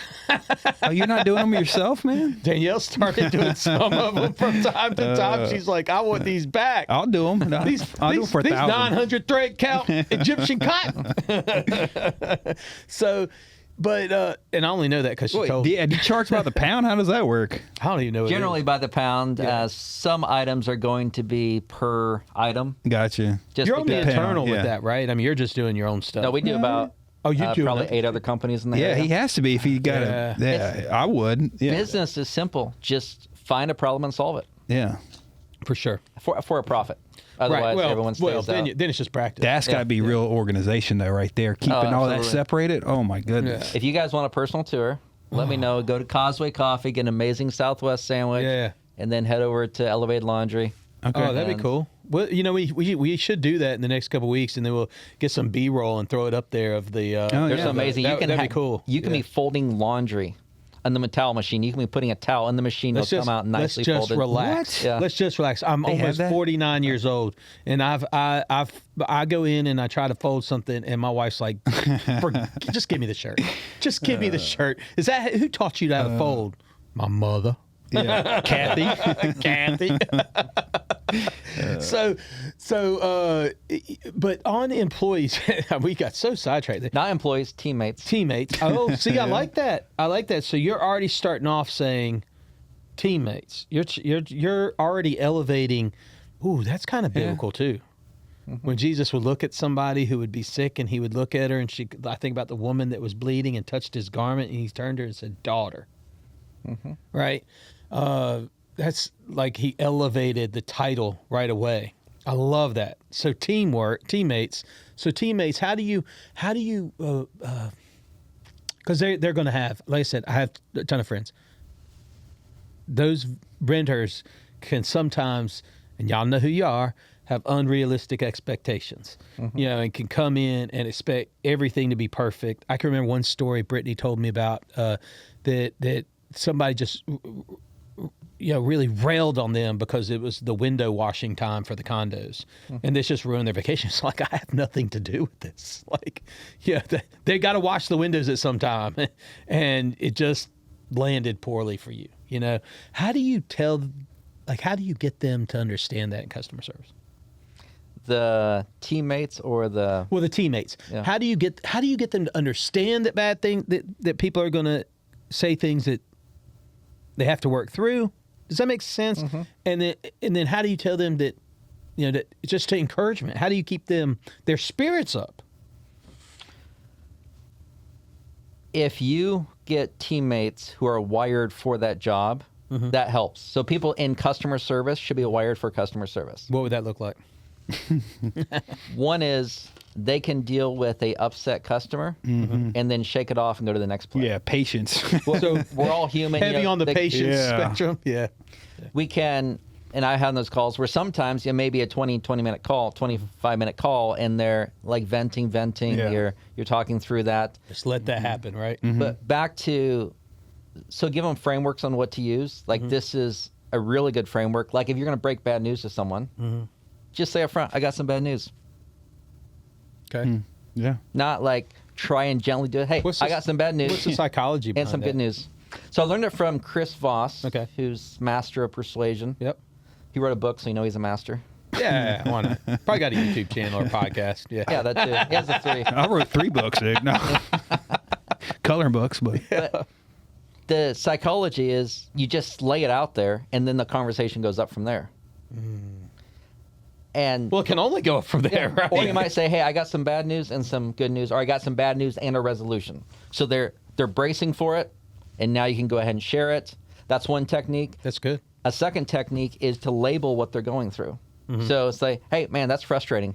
Oh, you're not doing them yourself, man? Danielle started doing some of them from time to time. She's like, I want these back. I'll do them. I'll do them for 1,000. 900 thread count Egyptian cotton. So, but and I only know that because she told me. Yeah, do you charge by the pound? How does that work? I don't even know. Generally by the pound. Some items are going to be per item. Gotcha. You're only internal with that, right? I mean, you're just doing your own stuff. No, we do about probably 8 other companies in the area. Yeah, he has to be if he got it. Yeah, I would. Yeah. Business is simple. Just find a problem and solve it. Yeah. For sure. For a profit. Otherwise, everyone stays out. Then it's just practice. That's got to be real organization, though, right there. Keeping all that separated. Oh, my goodness. If you guys want a personal tour, let me know. Go to Causeway Coffee, get an amazing Southwest sandwich, and then head over to Elevated Laundry. Okay. Oh, that'd be cool. Well, you know, we should do that in the next couple of weeks, and then we'll get some B-roll and throw it up there of the. There's amazing. That'd be cool. You can be folding laundry on the towel machine. You can be putting a towel in the machine. It'll come out nicely folded. Let's just relax. Yeah. Let's just relax. I'm almost 49 years old, and I go in and I try to fold something, and my wife's like, "Just give me the shirt. Just give me the shirt." Is that who taught you how to fold? My mother. Yeah, Kathy. But on employees, we got so sidetracked. Not employees, teammates. Oh, see, I like that. So you're already starting off saying teammates. You're already elevating. Ooh, that's kind of biblical too. Mm-hmm. When Jesus would look at somebody who would be sick, and he would look at her, and I think about the woman that was bleeding and touched his garment, and he turned to her and said, "Daughter." Mm-hmm. Right. That's like he elevated the title right away. I love that. So teammates. So teammates, how do you because they're going to have, like I said, I have a ton of friends. Those renters can sometimes, and y'all know who you are, have unrealistic expectations, you know, and can come in and expect everything to be perfect. I can remember one story Brittany told me about that somebody just, you know, really railed on them because it was the window washing time for the condos, and this just ruined their vacation. It's like, I have nothing to do with this. Like, yeah, they got to wash the windows at some time, and it just landed poorly for you. You know, how do you get them to understand that in customer service? The teammates or the teammates. Yeah. How do you get them to understand that people are going to say things that they have to work through? Does that make sense? Mm-hmm. And then how do you tell them that, you know, that just to encouragement? How do you keep their spirits up? If you get teammates who are wired for that job, that helps. So people in customer service should be wired for customer service. What would that look like? One is they can deal with a upset customer and then shake it off and go to the next place. Yeah, patience. So we're all human. Heavy on the patience spectrum. Yeah. We can, and I have those calls where sometimes maybe a 20-minute call, 25-minute call, and they're like venting. Yeah. You're talking through that. Just let that happen, right? But back to, so give them frameworks on what to use. Like this is a really good framework. Like if you're going to break bad news to someone, just say up front, I got some bad news. Okay. Yeah. Not like try and gently do it. Hey, I got some bad news. What's the psychology behind and some that? good news. So I learned it from Chris Voss, who's master of persuasion. Yep. He wrote a book, so you know he's a master. Yeah, why not? Probably got a YouTube channel or podcast. Yeah. Yeah, that too. He has the 3. I wrote 3 books, Nick. No. Coloring books, but. But the psychology is you just lay it out there, and then the conversation goes up from there. And Well, it can only go up from there, right? Or you might say, hey, I got some bad news and some good news, or I got some bad news and a resolution. So they're bracing for it, and now you can go ahead and share it. That's one technique. That's good. A second technique is to label what they're going through. So say, hey, man, that's frustrating.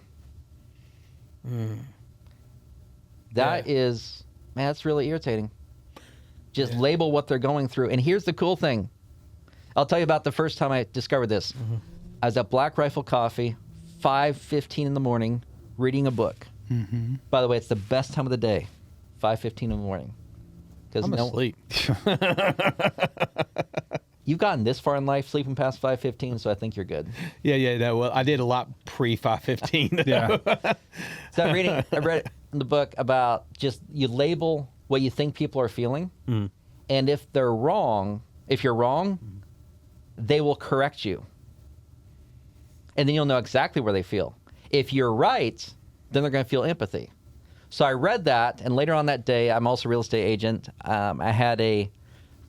That is, man, that's really irritating. Just label what they're going through. And here's the cool thing. I'll tell you about the first time I discovered this. I was at Black Rifle Coffee, 5:15 in the morning, reading a book. By the way, it's the best time of the day, 5:15 in the morning. I'm asleep. You've gotten this far in life, sleeping past 5:15, so I think you're good. Yeah. No, well, I did a lot pre 5:15. Yeah. So I read in the book about just you label what you think people are feeling, and if you're wrong, they will correct you, and then you'll know exactly where they feel. If you're right, then they're going to feel empathy. So I read that, and later on that day, I'm also a real estate agent.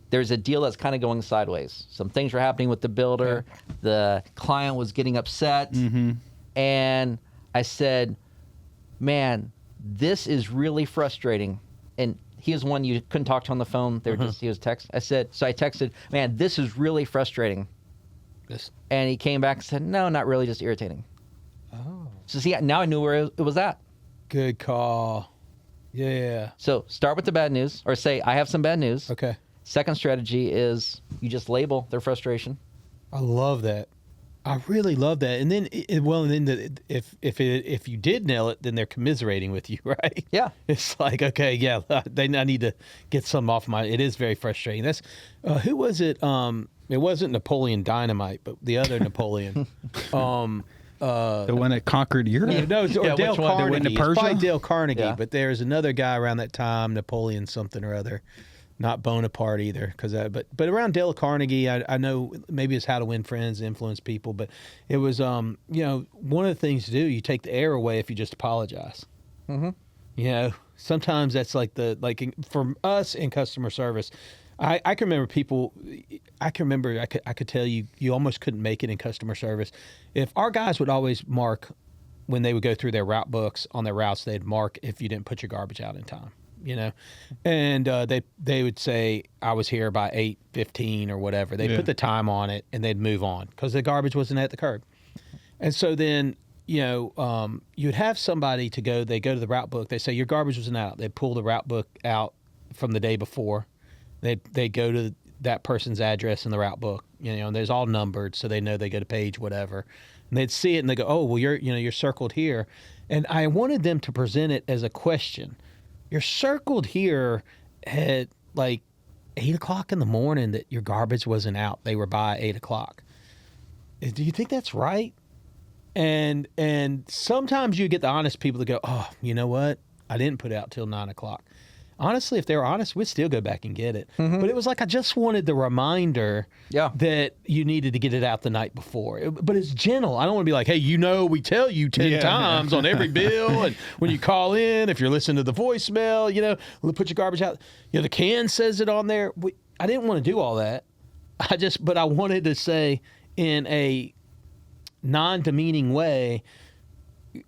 There's a deal that's kind of going sideways. Some things were happening with the builder. The client was getting upset. And I said, man, this is really frustrating. And he was one you couldn't talk to on the phone. He was text. I texted, man, this is really frustrating. And he came back and said, no, not really, just irritating. Oh. So see, now I knew where it was at. Good call. Yeah. So start with the bad news, or say, I have some bad news. Okay. Second strategy is you just label their frustration. I love that. I really love that. And then, if you did nail it, then they're commiserating with you, right? Yeah. It's like, okay, yeah, I need to get something off my. It is very frustrating. That's who was it? It wasn't Napoleon Dynamite, but the other Napoleon. The one that conquered Europe? No, or Dale Carnegie. Went to It's Persia? probably Dale Carnegie, Yeah. but there's another guy around that time, Napoleon something or other. Not Bonaparte either, but around Dale Carnegie, I know maybe it's How to Win Friends, Influence People, but it was one of the things to do. You take the air away if you just apologize. Sometimes that's for us in customer service. I can remember people. I could tell you almost couldn't make it in customer service if our guys would always mark when they would go through their route books on their routes. They'd mark if you didn't put your garbage out in time. And they would say, I was here by 8:15 or whatever. They'd put the time on it and they'd move on because the garbage wasn't at the curb. And so then, you'd have somebody they go to the route book. They say, your garbage wasn't out. They'd pull the route book out from the day before. They go to that person's address in the route book, and there's all numbered. So they know they go to page, whatever. And they'd see it and they go, oh, well, you're circled here. And I wanted them to present it as a question. You're circled here at like 8 o'clock in the morning that your garbage wasn't out. They were by 8 o'clock. Do you think that's right? And sometimes you get the honest people that go, oh, you know what? I didn't put it out till 9 o'clock. Honestly, if they were honest, we'd still go back and get it. But it was like I just wanted the reminder that you needed to get it out the night before. But it's gentle. I don't want to be like, hey, we tell you 10 times on every bill. And when you call in, if you're listening to the voicemail, put your garbage out. The can says it on there. I didn't want to do all that. But I wanted to say in a non-demeaning way.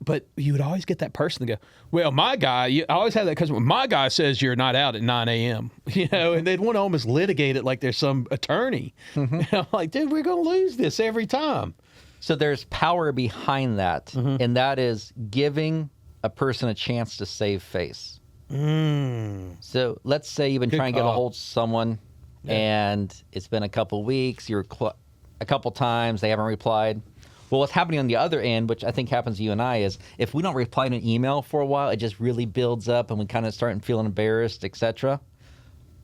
But you would always get that person to go, well, my guy, I always have that because my guy says you're not out at 9 a.m., and they'd want to almost litigate it like there's some attorney. And I'm like, dude, we're going to lose this every time. So there's power behind that, and that is giving a person a chance to save face. So let's say you've been trying to get a hold of someone, and it's been a couple weeks, you're a couple times, they haven't replied. Well, what's happening on the other end, which I think happens to you and I, is if we don't reply to an email for a while, it just really builds up and we kind of start feeling embarrassed, etc.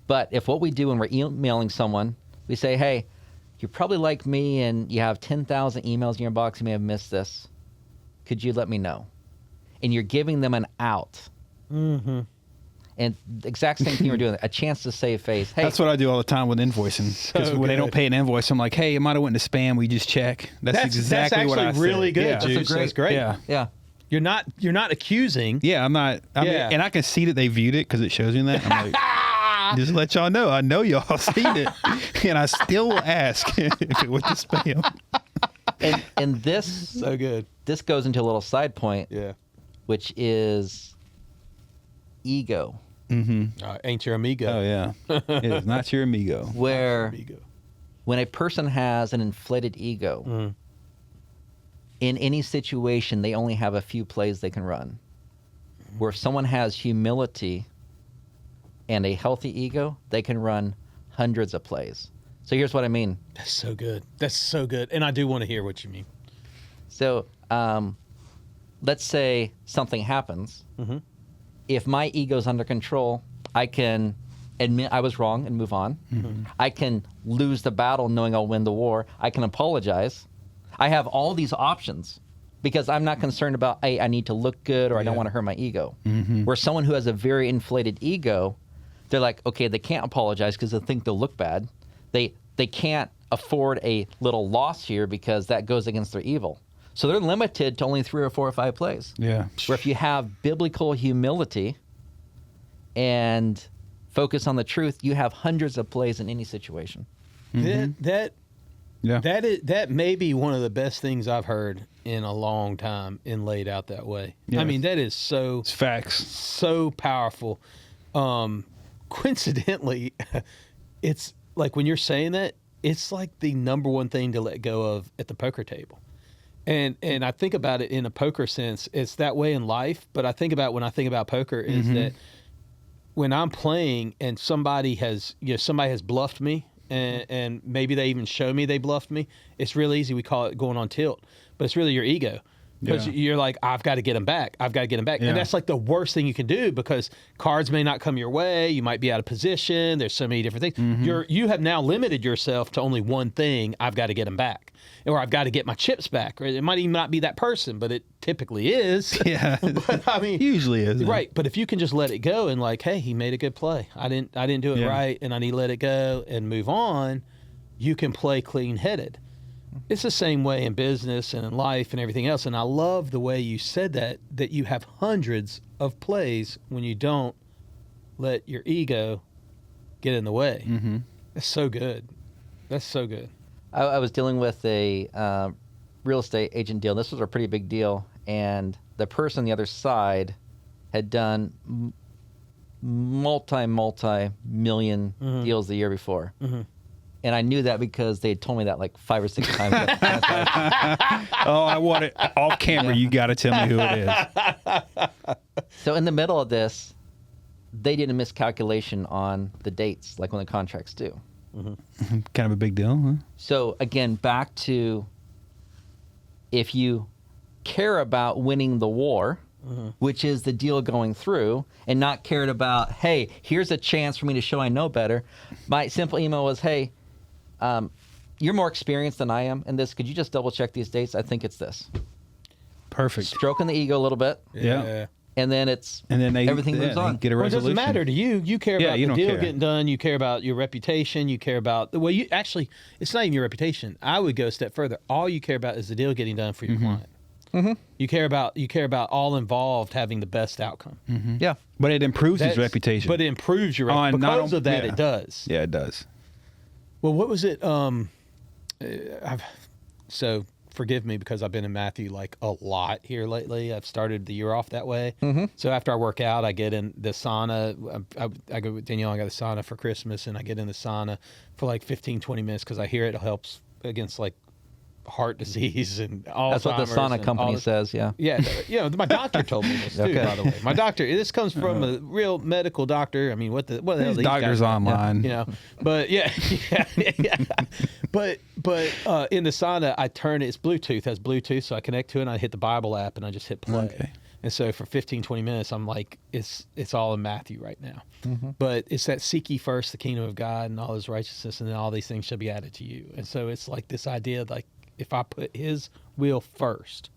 But if what we do when we're emailing someone, we say, hey, you're probably like me and you have 10,000 emails in your box. You may have missed this. Could you let me know? And you're giving them an out. Mm-hmm. And the exact same thing we're doing, a chance to save face. Hey, That's what I do all the time with invoicing. Because when they don't pay an invoice, I'm like, hey, it might have went to spam. We just check. That's exactly what I said. That's really good, Yeah. Juice. That's great. Yeah. yeah. You're not accusing. Yeah, I'm not. I mean, and I can see that they viewed it because it shows me that. I'm like, just let y'all know. I know y'all seen it. And I still ask if it went to spam. And this So good. This goes into a little side point, Yeah. which is ego. Ain't your amigo. Oh, yeah. It is not your amigo. Where Amigo. when a person has an inflated ego, in any situation, they only have a few plays they can run. Where if someone has humility and a healthy ego, they can run hundreds of plays. So here's what I mean. That's so good. That's so good. And I do want to hear what you mean. So let's say something happens. If my ego's under control, I can admit I was wrong and move on. I can lose the battle knowing I'll win the war. I can apologize. I have all these options because I'm not concerned about, hey, I need to look good or I don't want to hurt my ego. Where someone who has a very inflated ego, they're like, okay, they can't apologize because they think they'll look bad. They can't afford a little loss here because that goes against their evil. So they're limited to only 3 or 4 or 5 plays. Yeah. Where if you have biblical humility and focus on the truth, you have hundreds of plays in any situation. That Yeah. that may be one of the best things I've heard in a long time and laid out that way. Yeah. I mean, that is so It's facts. so powerful. Coincidentally, it's like when you're saying that, it's like the number one thing to let go of at the poker table. And I think about it in a poker sense. It's that way in life, but I think about when I think about poker is that when I'm playing and somebody has bluffed me and maybe they even show me they bluffed me, it's real easy. We call it going on tilt, but it's really your ego. Because you're like, I've got to get him back. I've got to get him back. Yeah. And that's like the worst thing you can do because cards may not come your way. You might be out of position. There's so many different things. You have now limited yourself to only one thing. I've got to get him back. Or I've got to get my chips back. Or it might even not be that person, but it typically is. Yeah. But I mean, Usually is. right. But if you can just let it go and like, hey, he made a good play. I didn't do it right and I need to let it go and move on, you can play clean-headed. It's the same way in business and in life and everything else. And I love the way you said that you have hundreds of plays when you don't let your ego get in the way. That's so good. That's so good. I was dealing with a real estate agent deal. This was a pretty big deal. And the person on the other side had done multi-million deals the year before. And I knew that because they had told me that like 5 or 6 times. Oh, I want it off camera. You got to tell me who it is. So in the middle of this, they did a miscalculation on the dates, like when the contracts do. Kind of a big deal, huh? So again, back to if you care about winning the war, which is the deal going through, and not cared about, hey, here's a chance for me to show I know better. My simple email was, hey, you're more experienced than I am in this. Could you just double check these dates? I think it's this. Perfect. Stroking the ego a little bit. Yeah. And then everything moves on. Get a Well, it resolution. doesn't matter to you. You care about you the don't deal care. getting done. You care about your reputation. You care about it's not even your reputation. I would go a step further. All you care about is the deal getting done for your client. You care about all involved having the best outcome. Yeah. But it improves his That's- reputation. But it improves your reputation. Because of that, it does. Yeah, it does. Well, what was it? So forgive me because I've been in Matthew like a lot here lately. I've started the year off that way. So after I work out, I get in the sauna. I go with Danielle. I got the sauna for Christmas, and I get in the sauna for like 15, 20 minutes because I hear it helps against like heart disease and all. That's what the sauna company says, yeah. Yeah, my doctor told me this too. By the way, my doctor. This comes from a real medical doctor. I mean, what the hell? These these doctors guys, online. But yeah. But in the sauna, I turn it. It's Bluetooth. Has Bluetooth, so I connect to it. and I hit the Bible app and I just hit play. Okay. And so for 15, 20 minutes, I'm like, it's all in Matthew right now. But it's that seek ye first the kingdom of God and all his righteousness, and then all these things shall be added to you. And so it's like this idea of like, if I put his will first,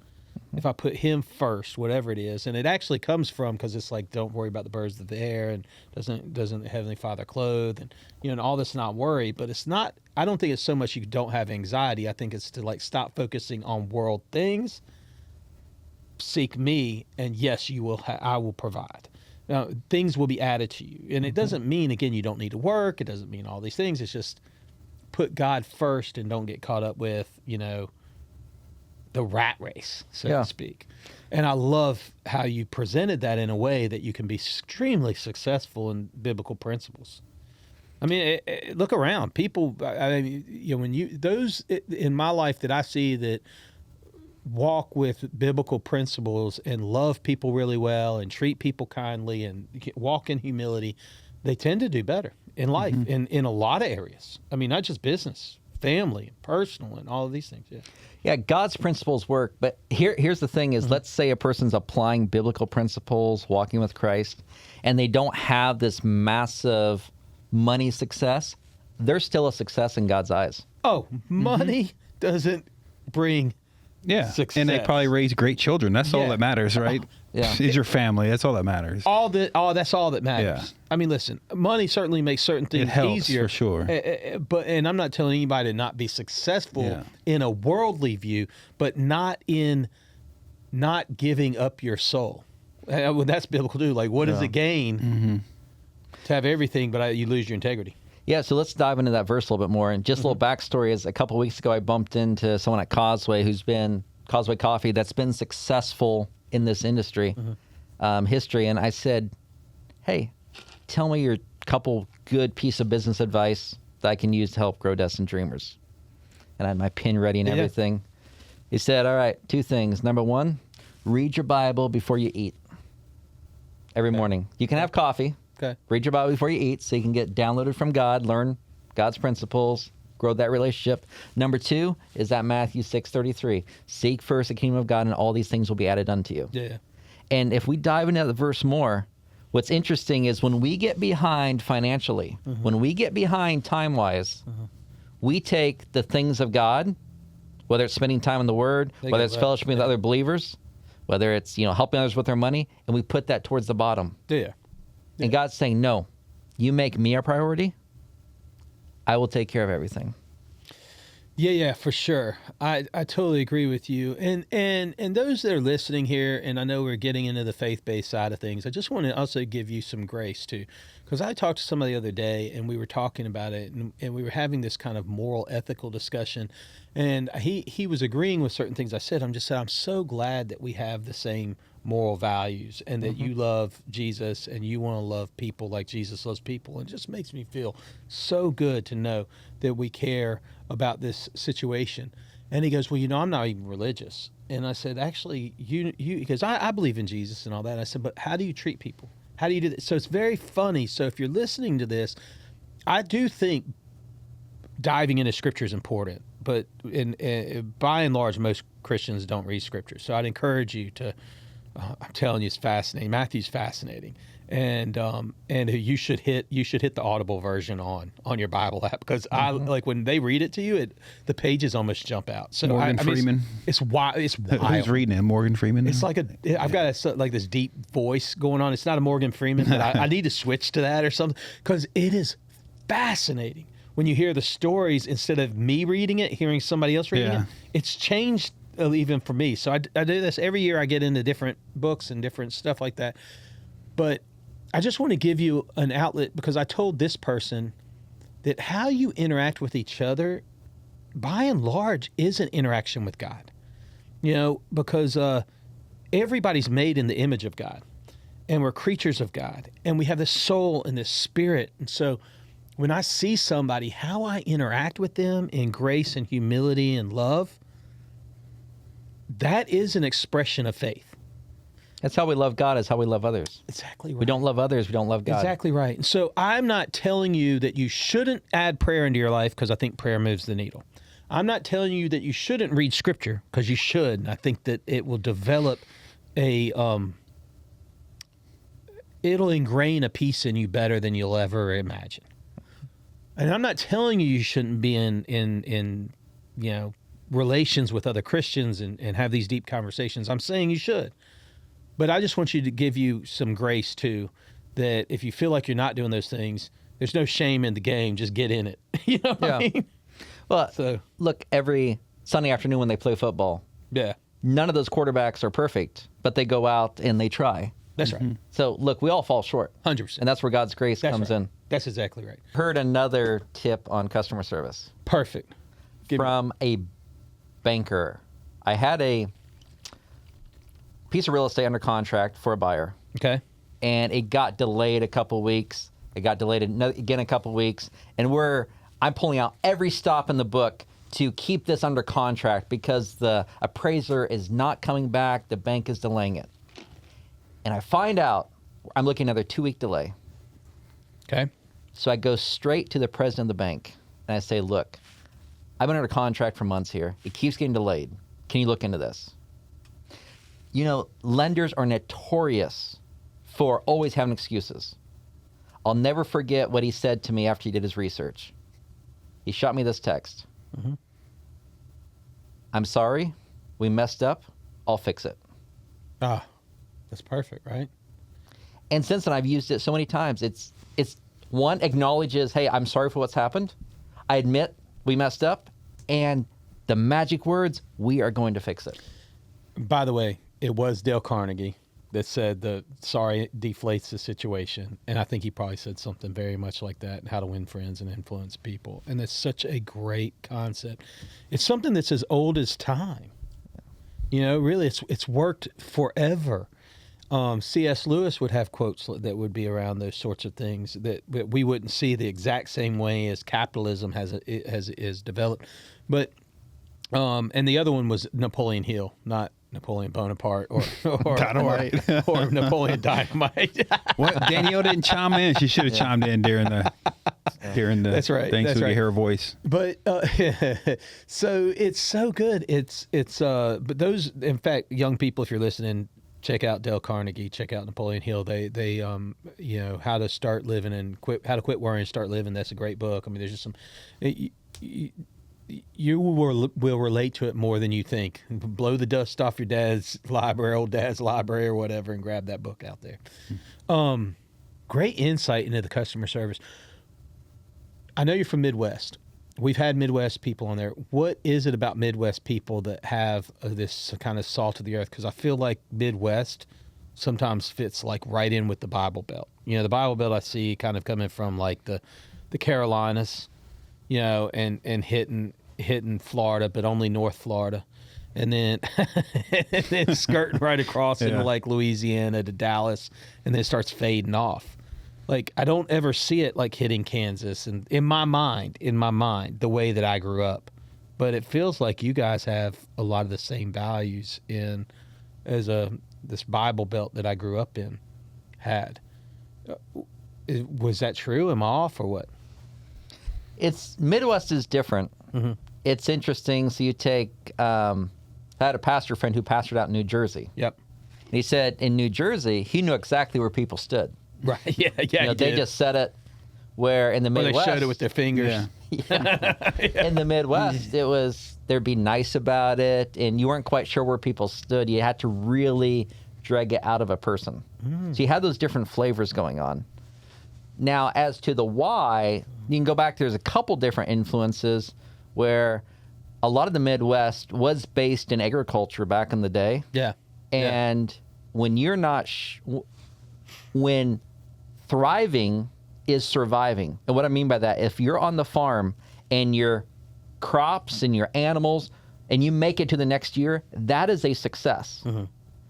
if I put him first, whatever it is, and it actually comes from, because it's like, don't worry about the birds of the air, and doesn't the Heavenly Father clothe, and and all this, not worry. But it's not, I don't think it's so much you don't have anxiety. I think it's to like stop focusing on world things, seek me, and yes, you will. I will provide. Now, things will be added to you, and it doesn't mean, again, you don't need to work. It doesn't mean all these things. It's just put God first and don't get caught up with the rat race, so to speak. And I love how you presented that in a way that you can be extremely successful in biblical principles. I mean, look around. People, I mean, when those in my life that I see that walk with biblical principles and love people really well and treat people kindly and walk in humility, they tend to do better in life in a lot of areas. I mean, not just business, family, personal, and all of these things. Yeah, God's principles work, but here's the thing is, let's say a person's applying biblical principles, walking with Christ, and they don't have this massive money success. They're still a success in God's eyes. Oh, money doesn't bring success. And they probably raise great children. That's all that matters, right? Is your family. That's all that matters. That's all that matters. Yeah. I mean, listen, money certainly makes certain things easier. For sure. And I'm not telling anybody to not be successful in a worldly view, but not giving up your soul. Well, that's biblical too. Like, what does it gain to have everything, but you lose your integrity? Yeah, so let's dive into that verse a little bit more. And just a little backstory is, a couple of weeks ago, I bumped into someone at Causeway Causeway Coffee, that's been successful in this industry, history. And I said, hey, tell me your couple good piece of business advice that I can use to help grow Destined Dreamers. And I had my pen ready and everything. He said, all right, 2 things. Number 1, read your Bible before you eat every morning. You can have coffee. Okay. Read your Bible before you eat so you can get downloaded from God, learn God's principles, grow that relationship. Number 2 is that Matthew 6:33. Seek first the kingdom of God, and all these things will be added unto you. Yeah. And if we dive into the verse more, what's interesting is when we get behind financially, when we get behind time-wise, we take the things of God, whether it's spending time in the Word, whether it's fellowshipping with other believers, whether it's helping others with their money, and we put that towards the bottom. Yeah. And God's saying, no, you make me a priority, I will take care of everything. Yeah, for sure. I totally agree with you. And those that are listening here, and I know we're getting into the faith-based side of things, I just want to also give you some grace too. Because I talked to somebody the other day, and we were talking about it, and we were having this kind of moral, ethical discussion. And he was agreeing with certain things I said. I'm so glad that we have the same moral values, and that you love Jesus and you want to love people like Jesus loves people. It just makes me feel so good to know that we care about this situation. And he goes, well, I'm not even religious. And I said, actually, because I believe in Jesus and all that. I said, but how do you treat people? How do you do this? So it's very funny. So if you're listening to this, I do think diving into Scripture is important. But by and large, most Christians don't read Scripture. So I'd encourage you to. I'm telling you, it's fascinating. Matthew's fascinating, and you should hit the Audible version on your Bible app, because I like when they read it to you, the pages almost jump out. So Morgan Freeman. It's wild. Who's reading it? Morgan Freeman. It's like I've got this deep voice going on. It's not a Morgan Freeman, but I need to switch to that or something, because it is fascinating when you hear the stories instead of me reading it, hearing somebody else reading it. It's changed. Even for me. So I do this every year. I get into different books and different stuff like that. But I just want to give you an outlet, because I told this person that how you interact with each other, by and large, is an interaction with God. Because everybody's made in the image of God, and we're creatures of God, and we have this soul and this spirit. And so when I see somebody, how I interact with them in grace and humility and love, that is an expression of faith. That's how we love God, is how we love others. Exactly right. We don't love others, we don't love God. Exactly right. And so I'm not telling you that you shouldn't add prayer into your life, because I think prayer moves the needle. I'm not telling you that you shouldn't read Scripture, because you should. And I think that it will develop it'll ingrain a piece in you better than you'll ever imagine. And I'm not telling you shouldn't be in relations with other Christians and have these deep conversations. I'm saying you should. But I just want you to give you some grace too, that if you feel like you're not doing those things, there's no shame in the game. Just get in it. You know what I mean? Well, look, every Sunday afternoon when they play football, none of those quarterbacks are perfect, but they go out and they try. That's right. So, look, we all fall short. 100%. And that's where God's grace comes in. That's exactly right. Heard another tip on customer service. Perfect. From a banker. I had a piece of real estate under contract for a buyer. Okay. And it got delayed a couple weeks. It got delayed again a couple weeks. And I'm pulling out every stop in the book to keep this under contract because the appraiser is not coming back. The bank is delaying it. And I find out I'm looking at another 2-week delay. Okay. So I go straight to the president of the bank and I say, look, I've been under contract for months here. It keeps getting delayed. Can you look into this? You know, lenders are notorious for always having excuses. I'll never forget what he said to me after he did his research. He shot me this text. Mm-hmm. I'm sorry. We messed up. I'll fix it. Ah, that's perfect, right? And since then, I've used it so many times. It's one, acknowledges, hey, I'm sorry for what's happened. I admit we messed up. And the magic words, we are going to fix it. By the way, it was Dale Carnegie that said the sorry deflates the situation. And I think he probably said something very much like that, how to win friends and influence people. And it's such a great concept. It's something that's as old as time. You know, really, it's worked forever. C.S. Lewis would have quotes that would be around those sorts of things that we wouldn't see the exact same way as capitalism is developed. But and the other one was Napoleon Hill, not Napoleon Bonaparte or Dynamite. or Napoleon Dynamite. Well, Danielle didn't chime in. She should have chimed in during the That's right. thing, That's so we right. could hear her voice. But so it's so good. But those, in fact, young people, if you're listening, check out Dale Carnegie, check out Napoleon Hill. They how to start living and how to quit worrying and start living. That's a great book. I mean, there's just some. You will relate to it more than you think. Blow the dust off your dad's library, old dad's library or whatever, and grab that book out there. Great insight into the customer service. I know you're from Midwest. We've had Midwest people on there. What is it about Midwest people that have this kind of salt of the earth? Because I feel like Midwest sometimes fits like right in with the Bible Belt. You know, the Bible Belt I see kind of coming from like the Carolinas, you know, and hitting Florida, but only North Florida, and then skirting right across into like Louisiana to Dallas, and then it starts fading off. Like I don't ever see it like hitting Kansas, and in my mind, the way that I grew up. But it feels like you guys have a lot of the same values as this Bible Belt that I grew up in had. Was that true? Am I off or what? Midwest is different. Mm-hmm. It's interesting. So you take, I had a pastor friend who pastored out in New Jersey. Yep. And he said in New Jersey, he knew exactly where people stood. Right. Yeah. You know, they just said it where in the Midwest. They showed it with their fingers. Yeah. In the Midwest, it was, they'd be nice about it. And you weren't quite sure where people stood. You had to really drag it out of a person. So you had those different flavors going on. Now, as to the why, you can go back. There's a couple different influences where a lot of the Midwest was based in agriculture back in the day. Yeah. And when you're not, when thriving is surviving. And what I mean by that, if you're on the farm and your crops and your animals and you make it to the next year, that is a success. Mm-hmm.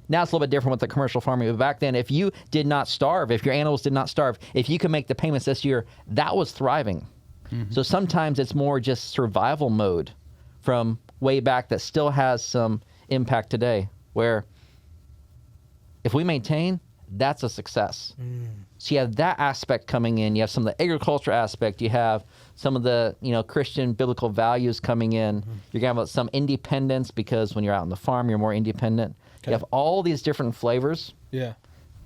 Now it's a little bit different with the commercial farming, but back then, if you did not starve, if your animals did not starve, if you could make the payments this year, that was thriving. Mm-hmm. So sometimes it's more just survival mode from way back that still has some impact today, where if we maintain, that's a success. So you have that aspect coming in. You have some of the agriculture aspect. You have some of the Christian biblical values coming in. You're going to have some independence because when you're out on the farm, you're more independent. You have all these different flavors. Yeah.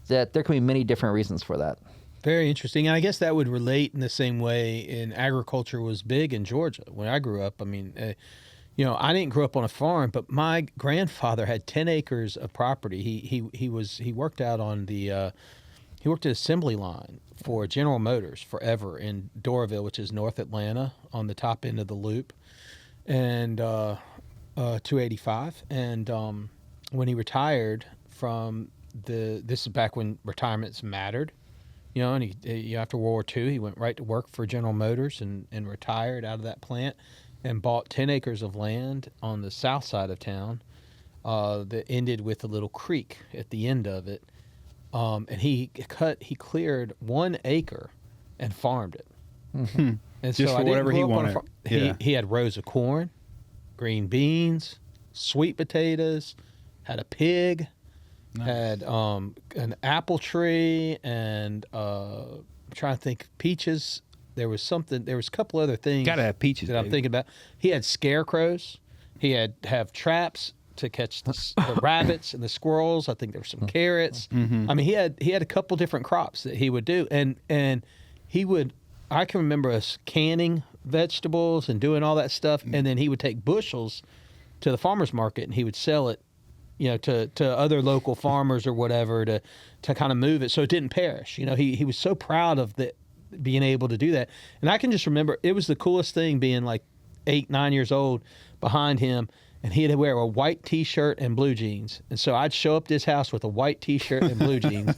That there can be many different reasons for that. Very interesting. And I guess that would relate in the same way in agriculture was big in Georgia. When I grew up, I mean, I didn't grow up on a farm, but my grandfather had 10 acres of property. He worked out on he worked at assembly line for General Motors forever in Doraville, which is North Atlanta on the top end of the loop, and 285. And when he retired from this is back when retirements mattered, and he after World War II, he went right to work for General Motors and retired out of that plant and bought 10 acres of land on the south side of town that ended with a little creek at the end of it. And he cleared 1 acre and farmed it. Mm-hmm. And just so for whatever he wanted. He had rows of corn, green beans, sweet potatoes, had a pig, had an apple tree, and I'm trying to think, peaches. There was a couple other things. Gotta have peaches that I'm thinking about. He had scarecrows. He had have traps to catch the rabbits and the squirrels. I think there were some carrots. Mm-hmm. I mean, he had a couple different crops that he would do, and he would. I can remember us canning vegetables and doing all that stuff, and then he would take bushels to the farmer's market and he would sell it, to other local farmers or whatever to kind of move it so it didn't perish. He was so proud of being able to do that. And I can just remember it was the coolest thing being like 8, 9 years old behind him, and he'd wear a white T-shirt and blue jeans. And so I'd show up to his house with a white T-shirt and blue jeans,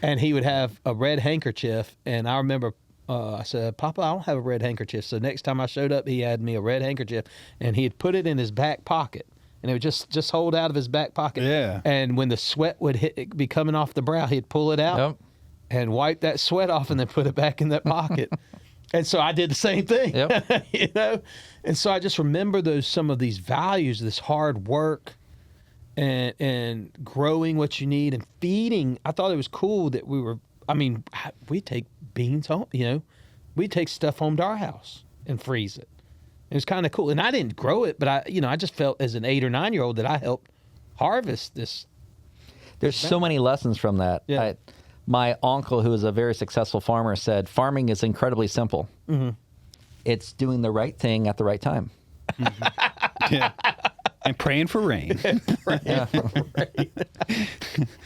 and he would have a red handkerchief. And I remember I said, "Papa, I don't have a red handkerchief." So next time I showed up, he had me a red handkerchief, and he'd put it in his back pocket. And it would just hold out of his back pocket. Yeah. And when the sweat would be coming off the brow, he'd pull it out. Yep. And wipe that sweat off and then put it back in that pocket. And so I did the same thing, Yep. And so I just remember some of these values, this hard work and growing what you need and feeding. I thought it was cool that we'd take beans home, we'd take stuff home to our house and freeze it. It was kind of cool. And I didn't grow it, but I just felt as an 8 or 9 year old that I helped harvest this. There's so many lessons from that. Yeah. My uncle, who is a very successful farmer, said farming is incredibly simple. Mm-hmm. It's doing the right thing at the right time. Mm-hmm. Yeah. And praying for rain.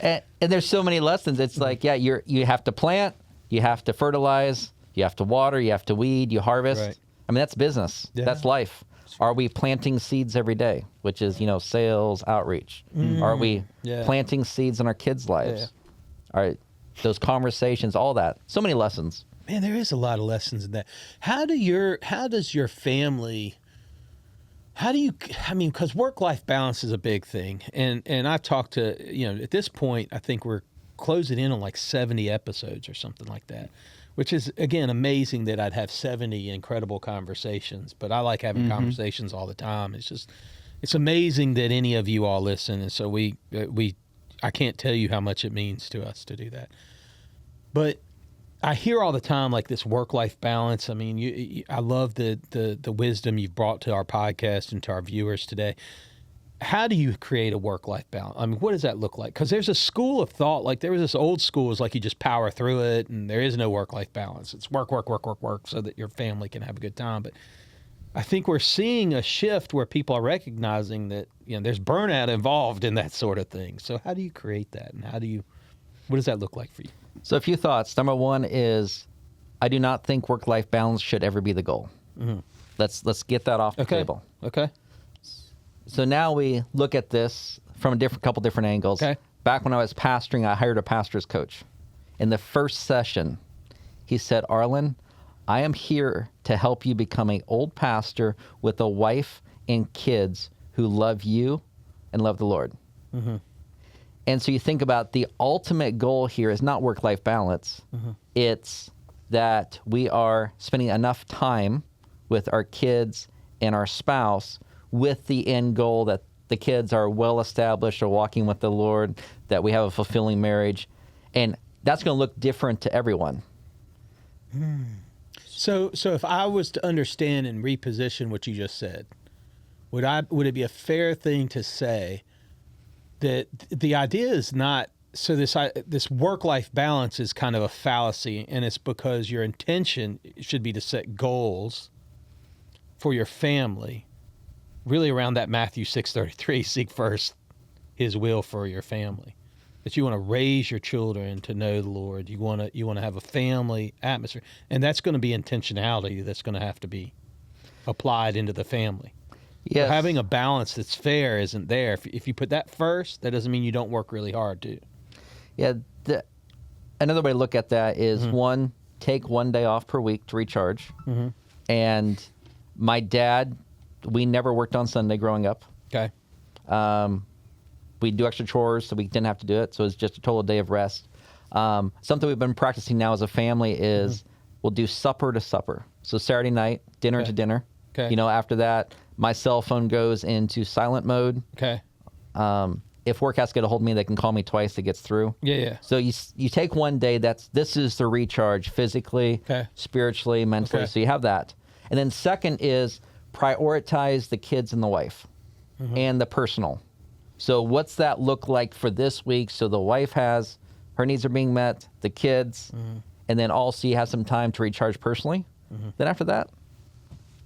And there's so many lessons. It's like, you have to plant, you have to fertilize, you have to water, you have to weed, you harvest. Right. I mean, that's business. Yeah. That's life. Are we planting seeds every day, which is, sales, outreach? Mm. Are we planting seeds in our kids' lives? Yeah. All right. Those conversations, all that. So many lessons. Man, there is a lot of lessons in that. How does your family, because work-life balance is a big thing. And I've talked to, at this point, I think we're closing in on like 70 episodes or something like that, which is, again, amazing that I'd have 70 incredible conversations. But I like having conversations all the time. It's amazing that any of you all listen. And so I can't tell you how much it means to us to do that. But I hear all the time like this work-life balance. I mean, I love the wisdom you've brought to our podcast and to our viewers today. How do you create a work-life balance? I mean, what does that look like? Because there's a school of thought, like there was this old school is like you just power through it and there is no work-life balance. It's work so that your family can have a good time. But I think we're seeing a shift where people are recognizing that, there's burnout involved in that sort of thing. So how do you create that? And what does that look like for you? So a few thoughts. Number one is I do not think work-life balance should ever be the goal. Mm-hmm. Let's get that off the table. Okay. So now we look at this from a couple different angles. Okay. Back when I was pastoring, I hired a pastor's coach. In the first session, he said, "Arlen, I am here to help you become an old pastor with a wife and kids who love you and love the Lord." Mm-hmm. And so you think about the ultimate goal here is not work-life balance. Mm-hmm. It's that we are spending enough time with our kids and our spouse with the end goal that the kids are well-established or walking with the Lord, that we have a fulfilling marriage. And that's going to look different to everyone. So if I was to understand and reposition what you just said, would it be a fair thing to say that the idea is not, so this work-life balance is kind of a fallacy, and it's because your intention should be to set goals for your family, really around that Matthew 6:33, seek first his will for your family. That you want to raise your children to know the Lord. You want to have a family atmosphere, and that's going to be intentionality that's going to have to be applied into the family. Yes. So having a balance that's fair isn't there. If you put that first, that doesn't mean you don't work really hard too. Yeah. Another way to look at that is one, take one day off per week to recharge. And my dad, we never worked on Sunday growing up. Okay. We do extra chores, so we didn't have to do it. So it's just a total day of rest. Something we've been practicing now as a family is we'll do supper to supper. So Saturday night, dinner to dinner. Okay. You know, after that, my cell phone goes into silent mode. Okay. If work has to get a hold of me, they can call me twice. It gets through. Yeah. So you take one day. This is the recharge physically, spiritually, mentally. So you have that. And then second is prioritize the kids and the wife and the personal. So what's that look like for this week? So the wife has, her needs are being met, the kids, and then also you have some time to recharge personally. Then after that,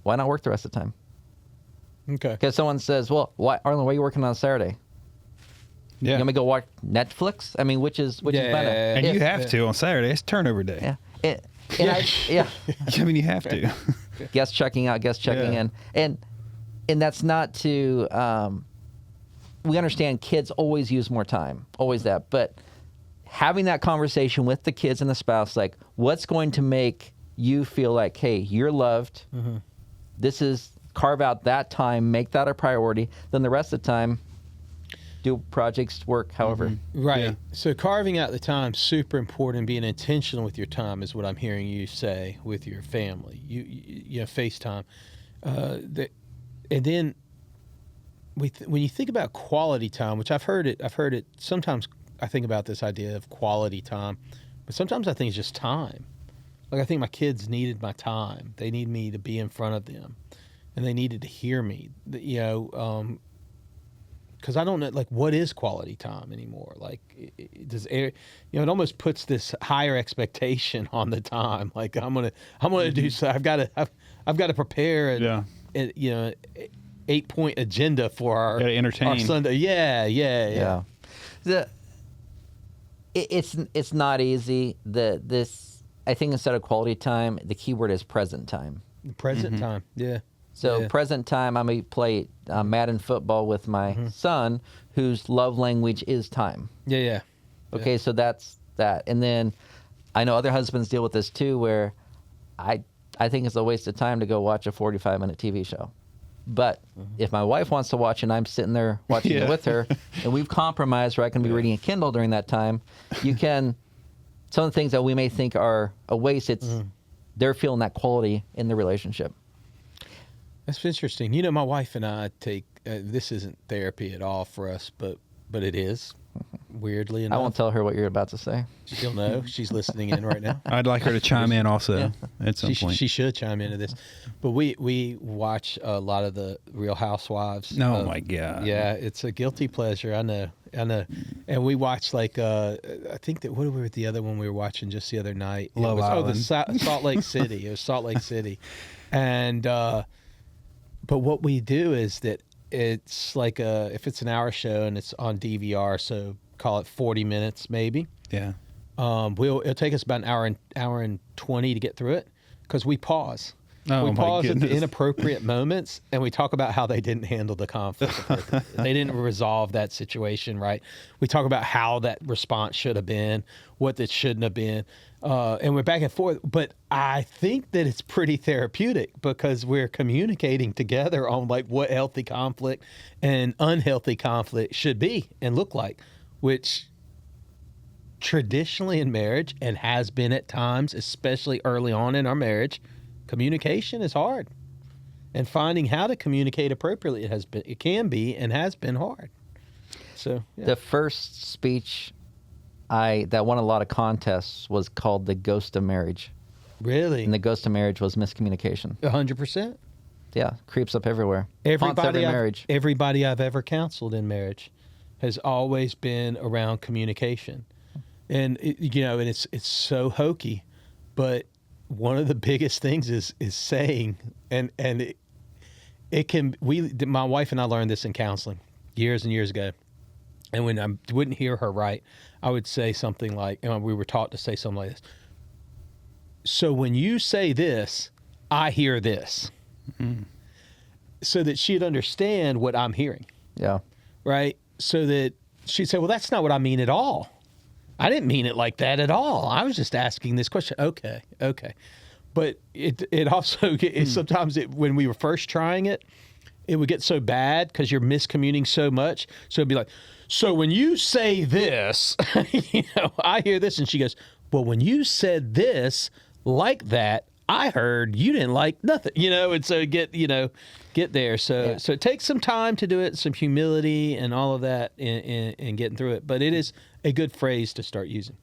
why not work the rest of the time? Okay. Because someone says, well, Arlen, why are you working on Saturday? Yeah. You want me to go watch Netflix? I mean, which is better? And you have to on Saturday. It's turnover day. Yeah. I mean, you have to. Guest checking out, guest checking in. And that's not to, we understand kids always use more time, always that. But having that conversation with the kids and the spouse, like, what's going to make you feel like, hey, you're loved. This is, carve out that time, make that a priority. Then the rest of the time, do projects, work, however. Right. Yeah. So carving out the time, super important. Being intentional with your time is what I'm hearing you say with your family. You know, FaceTime. And then when you think about quality time, which I've heard it. Sometimes I think about this idea of quality time, but sometimes I think it's just time. Like I think my kids needed my time. They need me to be in front of them, and they needed to hear me. You know. Because I don't know, like, what is quality time anymore? Like, it almost puts this higher expectation on the time. Like, I'm gonna do so. I've got to prepare a 8-point agenda for our Sunday. Yeah. It's not easy. I think instead of quality time, the key word is present time. Present time. Yeah. So present time, I may play Madden football with my son, whose love language is time. Yeah. Okay, so that's that. And then I know other husbands deal with this too, where I think it's a waste of time to go watch a 45-minute TV show. But if my wife wants to watch and I'm sitting there watching it with her, and we've compromised where I can be reading a Kindle during that time, you can, some of the things that we may think are a waste, they're feeling that quality in the relationship. That's interesting. You know, my wife and I take this isn't therapy at all for us, but it is. Weirdly enough, I won't tell her what you're about to say. She'll know. She's listening in right now. I'd like her to chime in also at some point. She should chime into this. But we watch a lot of the Real Housewives. Oh my God. Yeah, it's a guilty pleasure. I know. And we watch like I think that what were the other one we were watching just the other night? Love Island. Salt Lake City. It was Salt Lake City, and. But what we do is that it's like if it's an hour show and it's on DVR, so call it 40 minutes maybe. Yeah. It'll take us about an hour and 20 to get through it because we pause. Oh, we my pause at goodness. the inappropriate moments and we talk about how they didn't handle the conflict appropriately. They didn't resolve that situation right. We talk about how that response should have been, what that shouldn't have been. And we're back and forth. But I think that it's pretty therapeutic because we're communicating together on like what healthy conflict and unhealthy conflict should be and look like, which traditionally in marriage and has been at times, especially early on in our marriage, communication is hard. And finding how to communicate appropriately it can be and has been hard. So The first speech that won a lot of contests was called The Ghost of Marriage. Really? And the ghost of marriage was miscommunication. 100%. Yeah, creeps up everywhere. Haunts every marriage. Everybody I've ever counseled in marriage has always been around communication. And and it's so hokey, but one of the biggest things is saying, and it can, my wife and I learned this in counseling years and years ago. And when I wouldn't hear her right, I would say something like, we were taught to say something like this. So when you say this, I hear this. Mm-hmm. So that she'd understand what I'm hearing. Yeah. Right? So that she'd say, well, that's not what I mean at all. I didn't mean it like that at all. I was just asking this question. Okay. But it also, sometimes when we were first trying it, it would get so bad because you're miscommunicating so much. So it'd be like, so when you say this, I hear this. And she goes, well, when you said this like that, I heard you didn't like nothing, and so get there. So it takes some time to do it, some humility and all of that in getting through it. But it is a good phrase to start using.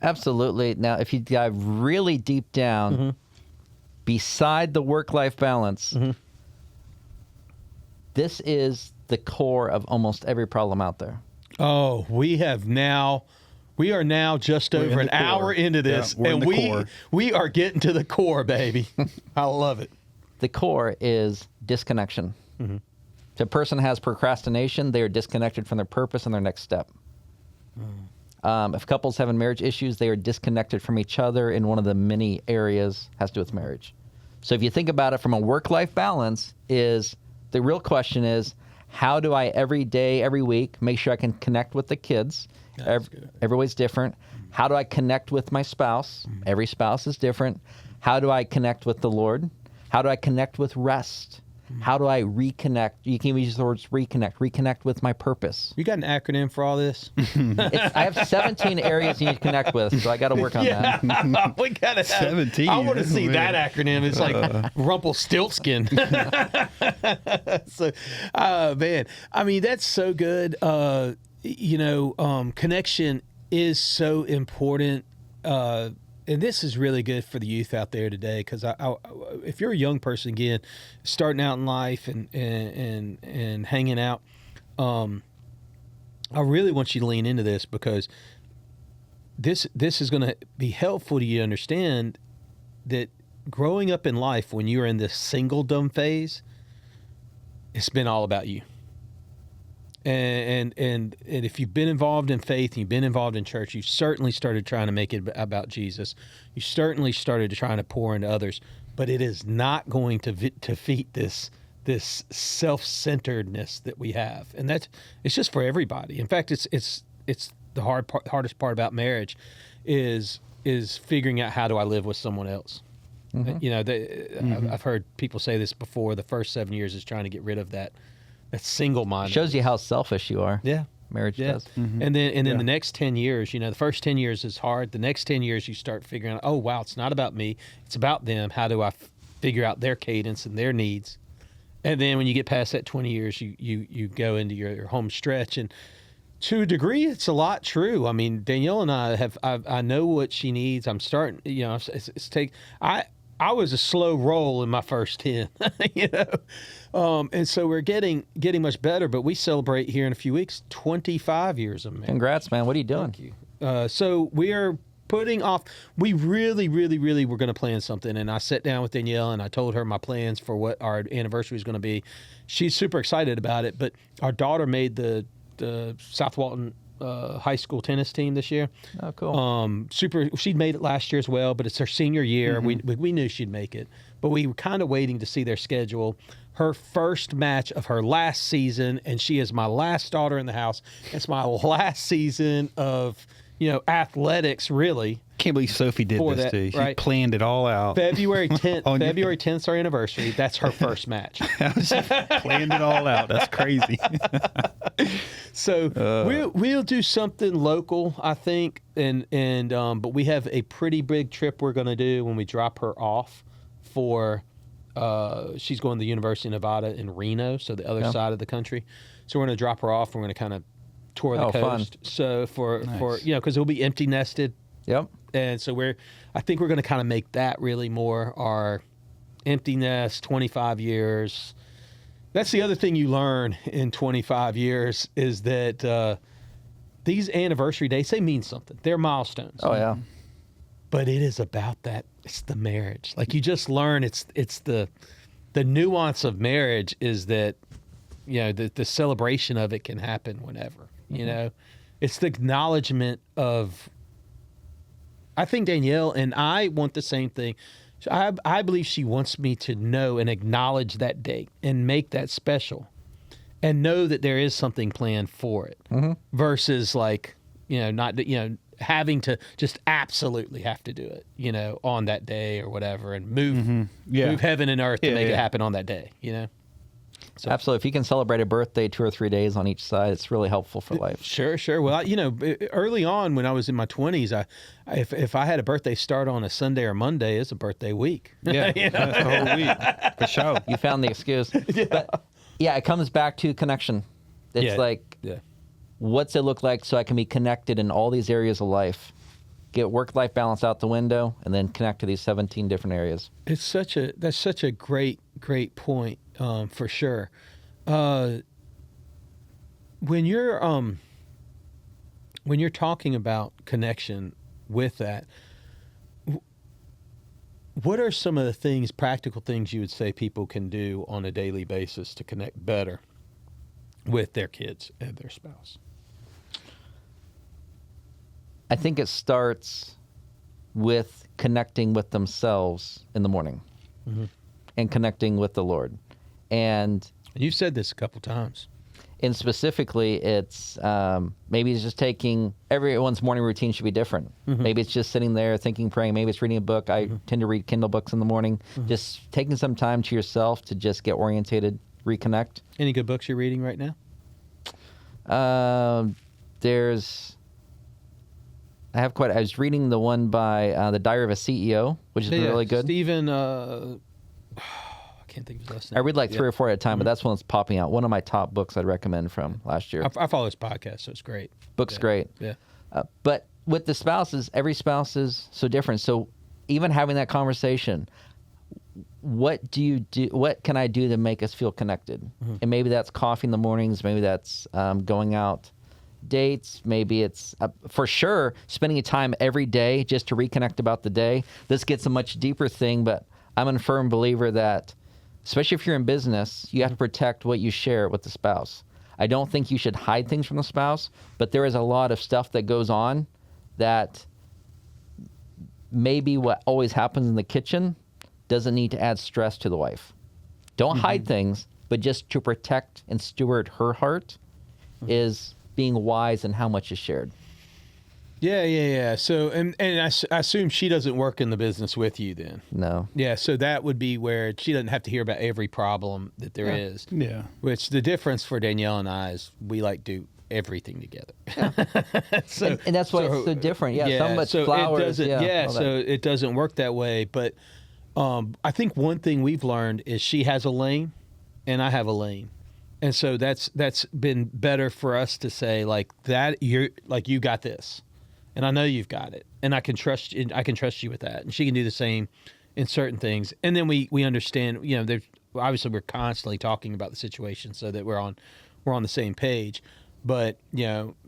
Absolutely. Now, if you dive really deep down, beside the work-life balance, this is the core of almost every problem out there. Oh, we are now just over an hour into this, and we are getting to the core, baby. I love it. The core is disconnection. Mm-hmm. If a person has procrastination, they are disconnected from their purpose and their next step. If couples having marriage issues, they are disconnected from each other in one of the many areas has to do with marriage. So if you think about it from a work-life balance, the real question is, how do I every day, every week, make sure I can connect with the kids? Everybody's different. How do I connect with my spouse? Every spouse is different. How do I connect with the Lord? How do I connect with rest? How do I reconnect? You can use the words reconnect with my purpose. You got an acronym for all this? I have 17 areas you need to connect with, so I got to work on that. We got to 17. I want to see that acronym. It's like Rumpelstiltskin. So, man, I mean, that's so good. Connection is so important. And this is really good for the youth out there today, because if you're a young person, again, starting out in life and hanging out, I really want you to lean into this, because this is going to be helpful to you to understand that growing up in life, when you're in this singledom phase, it's been all about you. And if you've been involved in faith and you've been involved in church, you certainly started trying to make it about Jesus. You certainly started trying to pour into others, but it is not going to defeat this self-centeredness that we have, and it's just for everybody. In fact, it's the hardest part about marriage is figuring out, how do I live with someone else. Mm-hmm. I've heard people say this before. The first 7 years is trying to get rid of that single-minded. Shows you how selfish you are. Yeah. Marriage does. Mm-hmm. And then the next 10 years, the first 10 years is hard. The next 10 years, you start figuring out, oh, wow, it's not about me. It's about them. How do I figure out their cadence and their needs? And then when you get past that 20 years, you go into your home stretch. And to a degree, it's a lot true. I mean, Danielle and I know what she needs. I'm starting, I was a slow roll in my first 10, and so we're getting much better, but we celebrate here in a few weeks 25 years of marriage. Congrats, man. What are you doing? Thank you. So we are putting off, we really, really, really were going to plan something, and I sat down with Danielle and I told her my plans for what our anniversary is going to be. She's super excited about it, but our daughter made the South Walton high school tennis team this year. Oh, cool. She'd made it last year as well, but it's her senior year. Mm-hmm. We knew she'd make it, but we were kind of waiting to see their schedule. Her first match of her last season, and she is my last daughter in the house. It's my last season of, athletics, really. Can't believe Sophie did this too. She planned it all out. February 10th, our anniversary. That's her first match. Planned it all out. That's crazy. So we'll do something local, I think, but we have a pretty big trip we're going to do when we drop her off for. She's going to the University of Nevada in Reno, so the other side of the country. So we're going to drop her off. We're going to kind of tour the coast. Fun. So for because it'll be empty nested. Yep. And so I think we're going to kind of make that really more our empty nest, 25 years, That's the other thing you learn in 25 years is that these anniversary dates, they mean something. They're milestones. Oh, yeah. But it is about that. It's the marriage. Like you just learn it's the nuance of marriage is that, the celebration of it can happen whenever, It's the acknowledgement of, I think Danielle and I want the same thing. I believe she wants me to know and acknowledge that date and make that special and know that there is something planned for it versus like, not, having to just absolutely have to do it, on that day or whatever and move heaven and earth to make it happen on that day, So, absolutely. If you can celebrate a birthday 2 or 3 days on each side, it's really helpful for life. Sure. Well, early on when I was in my 20s, if I had a birthday start on a Sunday or Monday, it's a birthday week. Yeah, that's the whole week for sure. You found the excuse. But yeah, it comes back to connection. It's what's it look like so I can be connected in all these areas of life? Get work-life balance out the window, and then connect to these 17 different areas. That's such a great point, for sure. When you're talking about connection with that, what are some of the practical things you would say people can do on a daily basis to connect better with their kids and their spouse? I think it starts with connecting with themselves in the morning and connecting with the Lord. And you've said this a couple times. And specifically, it's maybe it's just taking everyone's morning routine should be different. Maybe it's just sitting there thinking, praying. Maybe it's reading a book. I tend to read Kindle books in the morning. Just taking some time to yourself to just get orientated, reconnect. Any good books you're reading right now? I was reading the one by The Diary of a CEO, which has been really good. Stephen, I can't think of his last name. I read like 3 or 4 at a time, but that's one that's popping out. One of my top books I'd recommend from last year. I follow his podcast, so it's great. Book's great. Yeah. But with the spouses, every spouse is so different. So even having that conversation, what do you do? What can I do to make us feel connected? And maybe that's coffee in the mornings. Maybe that's going out dates. Maybe it's for sure spending time every day just to reconnect about the day. This gets a much deeper thing, but I'm a firm believer that, especially if you're in business, you have to protect what you share with the spouse. I don't think you should hide things from the spouse, but there is a lot of stuff that goes on that maybe what always happens in the kitchen doesn't need to add stress to the wife. Don't hide things, but just to protect and steward her heart is being wise in how much is shared. Yeah. So, and I assume she doesn't work in the business with you then. No. Yeah, so that would be where she doesn't have to hear about every problem that there is. Yeah. Which the difference for Danielle and I is we like do everything together. So, and that's why it's so different. Yeah, so much so flowers. It doesn't work that way. But I think one thing we've learned is she has a lane and I have a lane. And so that's been better for us to say like that you got this, and I know you've got it, and I can trust you. I can trust you with that, and she can do the same in certain things. And then we understand. Obviously we're constantly talking about the situation so that we're on the same page. But if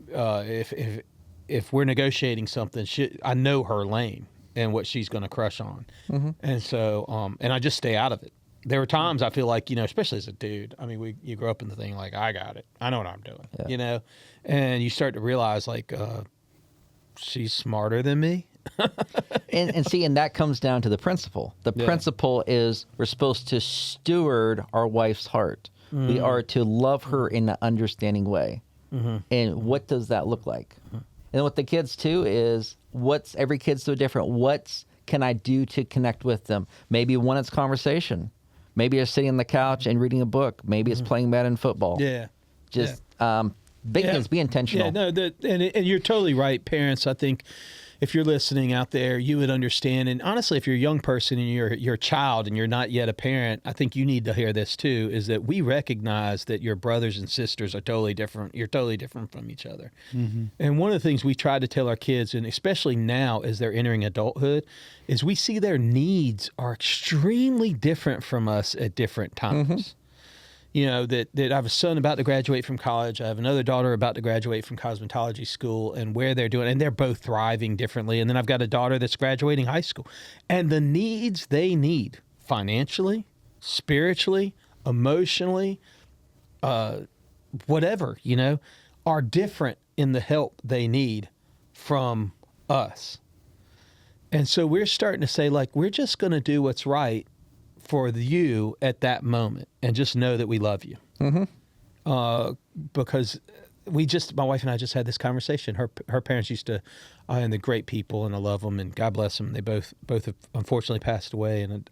we're negotiating something, I know her lane and what she's going to crush on, and so and I just stay out of it. There were times I feel like, especially as a dude, I mean, you grow up in the thing like, I got it. I know what I'm doing, and you start to realize like, she's smarter than me. and see, and that comes down to the principle. The principle is we're supposed to steward our wife's heart. We are to love her in an understanding way. And what does that look like? And with the kids too is every kid's so different. What can I do to connect with them? Maybe one, it's conversation. Maybe you're sitting on the couch and reading a book. Maybe it's playing Madden football. Yeah. Just big things. Be intentional. Yeah, no, and you're totally right, parents. I think if you're listening out there, you would understand. And honestly, if you're a young person and you're a child and you're not yet a parent, I think you need to hear this too, is that we recognize that your brothers and sisters are totally different. You're totally different from each other. And one of the things we try to tell our kids, and especially now as they're entering adulthood, is we see their needs are extremely different from us at different times. that I have a son about to graduate from college. I have another daughter about to graduate from cosmetology school, and where they're doing, and they're both thriving differently. And then I've got a daughter that's graduating high school, and the needs they need financially, spiritually, emotionally, whatever, are different in the help they need from us. And so we're starting to say, like, we're just going to do what's right for you at that moment, and just know that we love you. Because my wife and I just had this conversation. Her parents used to, and they're great people, and I love them, and God bless them. They both have unfortunately passed away, and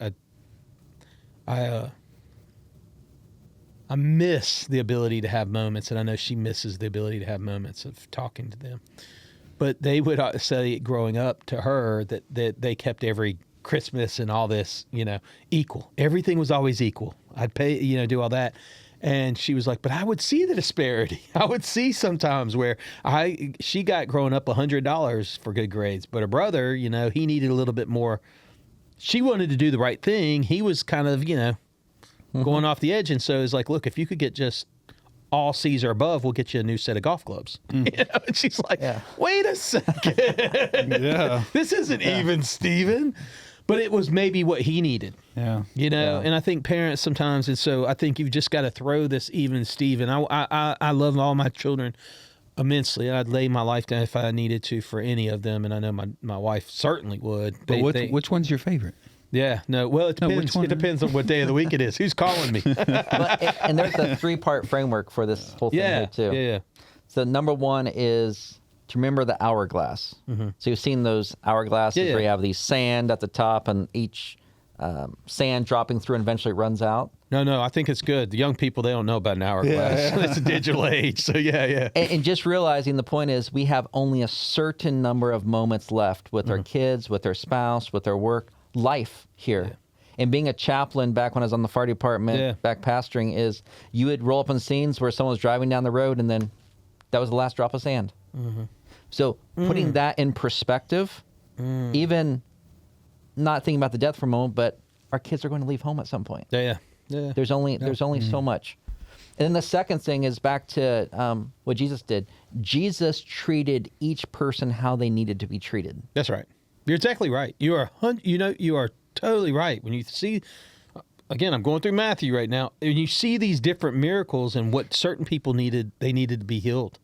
I miss the ability to have moments, and I know she misses the ability to have moments of talking to them. But they would say, growing up, to her that they kept every Christmas and all this, equal. Everything was always equal. I'd pay, do all that. And she was like, but I would see the disparity. I would see sometimes where she got growing up $100 for good grades, but her brother, he needed a little bit more. She wanted to do the right thing. He was kind of, going off the edge. And so it's like, look, if you could get just all C's or above, we'll get you a new set of golf clubs. And she's like, wait a second. This isn't even Steven. But it was maybe what he needed. And I think parents sometimes, and so I think you've just got to throw this even Steven. I love all my children immensely. I'd lay my life down if I needed to for any of them, and I know my wife certainly would. But which one's your favorite? Yeah, no. Well, it depends. It depends on what day of the week it is. Who's calling me? And there's a 3-part framework for this whole thing here too. Yeah. So number 1 is to remember the hourglass. So you've seen those hourglasses where you have the sand at the top, and each sand dropping through, and eventually it runs out. No, I think it's good. The young people, they don't know about an hourglass. It's a digital age, so yeah. And just realizing the point is we have only a certain number of moments left with our kids, with our spouse, with our work, life here. And being a chaplain back when I was on the fire department, back pastoring, is you would roll up in scenes where someone was driving down the road, and then that was the last drop of sand. So putting that in perspective, even not thinking about the death for a moment, but our kids are going to leave home at some point. There's only so much. And then the second thing is back to what Jesus did. Jesus treated each person how they needed to be treated. That's right. You're exactly right. You are totally right. When you see, again, I'm going through Matthew right now, and you see these different miracles and what certain people needed, they needed to be healed.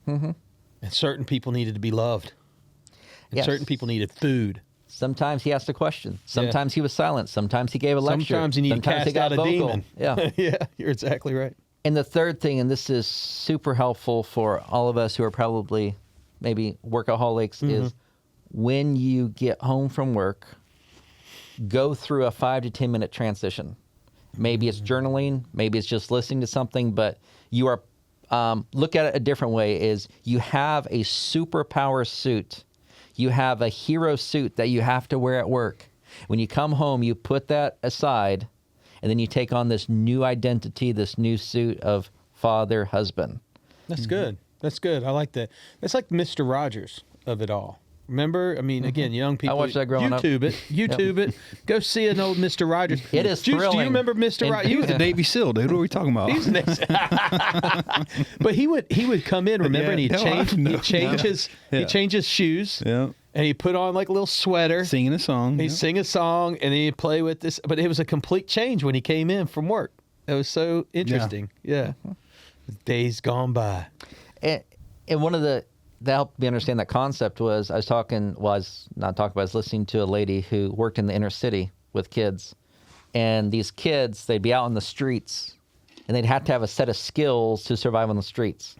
And certain people needed to be loved. And certain people needed food. Sometimes he asked a question. Sometimes he was silent. Sometimes he gave a lecture. Sometimes you need to cast out a demon. Yeah. You're exactly right. And the third thing, and this is super helpful for all of us who are probably maybe workaholics, is when you get home from work, go through a 5 to 10 minute transition. Maybe it's journaling. Maybe it's just listening to something, but you are look at it a different way, is you have a superpower suit. You have a hero suit that you have to wear at work. When you come home, you put that aside, and then you take on this new identity, this new suit of father, husband. That's good. That's good. I like that. It's like Mr. Rogers of it all. Remember? I mean, again, young people. I watched that growing up. YouTube it. Go see an old Mr. Rogers. It is Juice, thrilling. Do you remember Mr. Rogers? He was a Navy SEAL, dude. What are we talking about? He was but he would come in, remember, and he'd change his shoes. Yeah. And he put on like a little sweater. Singing a song. He'd sing a song, and he'd play with this. But it was a complete change when he came in from work. It was so interesting. Yeah. Days gone by. And one of that helped me understand that concept was I was listening to a lady who worked in the inner city with kids. And these kids, they'd be out on the streets, and they'd have to have a set of skills to survive on the streets.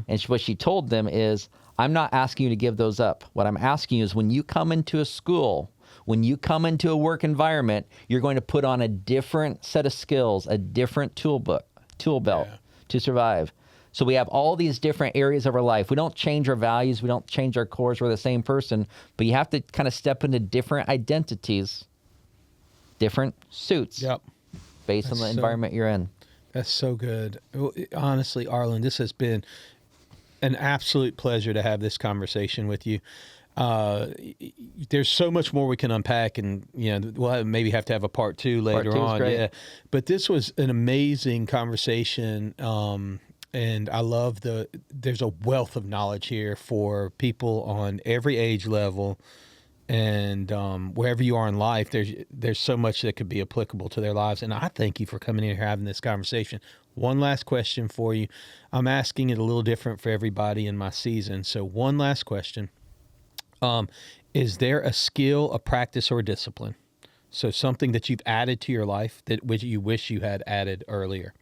And what she told them is, I'm not asking you to give those up. What I'm asking you is, when you come into a school, when you come into a work environment, you're going to put on a different set of skills, a different tool belt to survive. So we have all these different areas of our life. We don't change our values. We don't change our cores. We're the same person. But you have to kind of step into different identities, different suits, based on the environment you're in. That's so good. Honestly, Arlen, this has been an absolute pleasure to have this conversation with you. There's so much more we can unpack, and we'll maybe have to have a part 2 later Part 2 is on. great. Yeah, but this was an amazing conversation, and I love there's a wealth of knowledge here for people on every age level, and wherever you are in life, there's so much that could be applicable to their lives. And I thank you for coming in here having this conversation. One last question for you. I'm asking it a little different for everybody in my season. So one last question. Is there a skill, a practice, or a discipline? So something that you've added to your life that which you wish you had added earlier,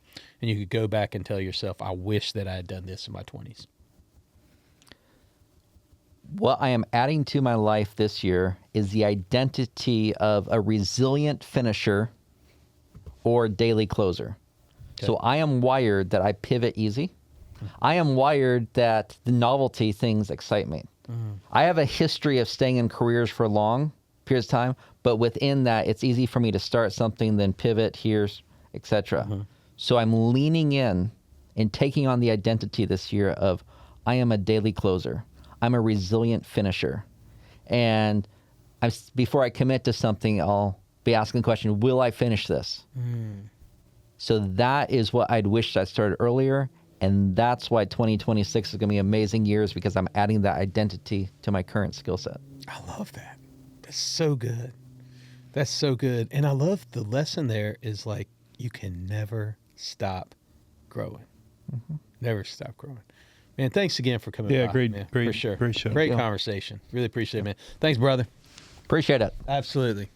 and you could go back and tell yourself, I wish that I had done this in my 20s. What I am adding to my life this year is the identity of a resilient finisher or daily closer. Okay. So I am wired that I pivot easy. I am wired that the novelty things excite me. I have a history of staying in careers for long periods of time, but within that, it's easy for me to start something, then pivot, here's, etc. So I'm leaning in and taking on the identity this year of I am a daily closer. I'm a resilient finisher. And before I commit to something, I'll be asking the question, will I finish this? So that is what I'd wished I started earlier. And that's why 2026 is going to be amazing years, because I'm adding that identity to my current skill set. I love that. That's so good. That's so good. And I love the lesson there is like, you can never stop growing. Never stop growing. Man, thanks again for coming by. Great, man, great, for sure. great show. Great conversation. Really appreciate it, man. Thanks, brother. Appreciate it. Absolutely.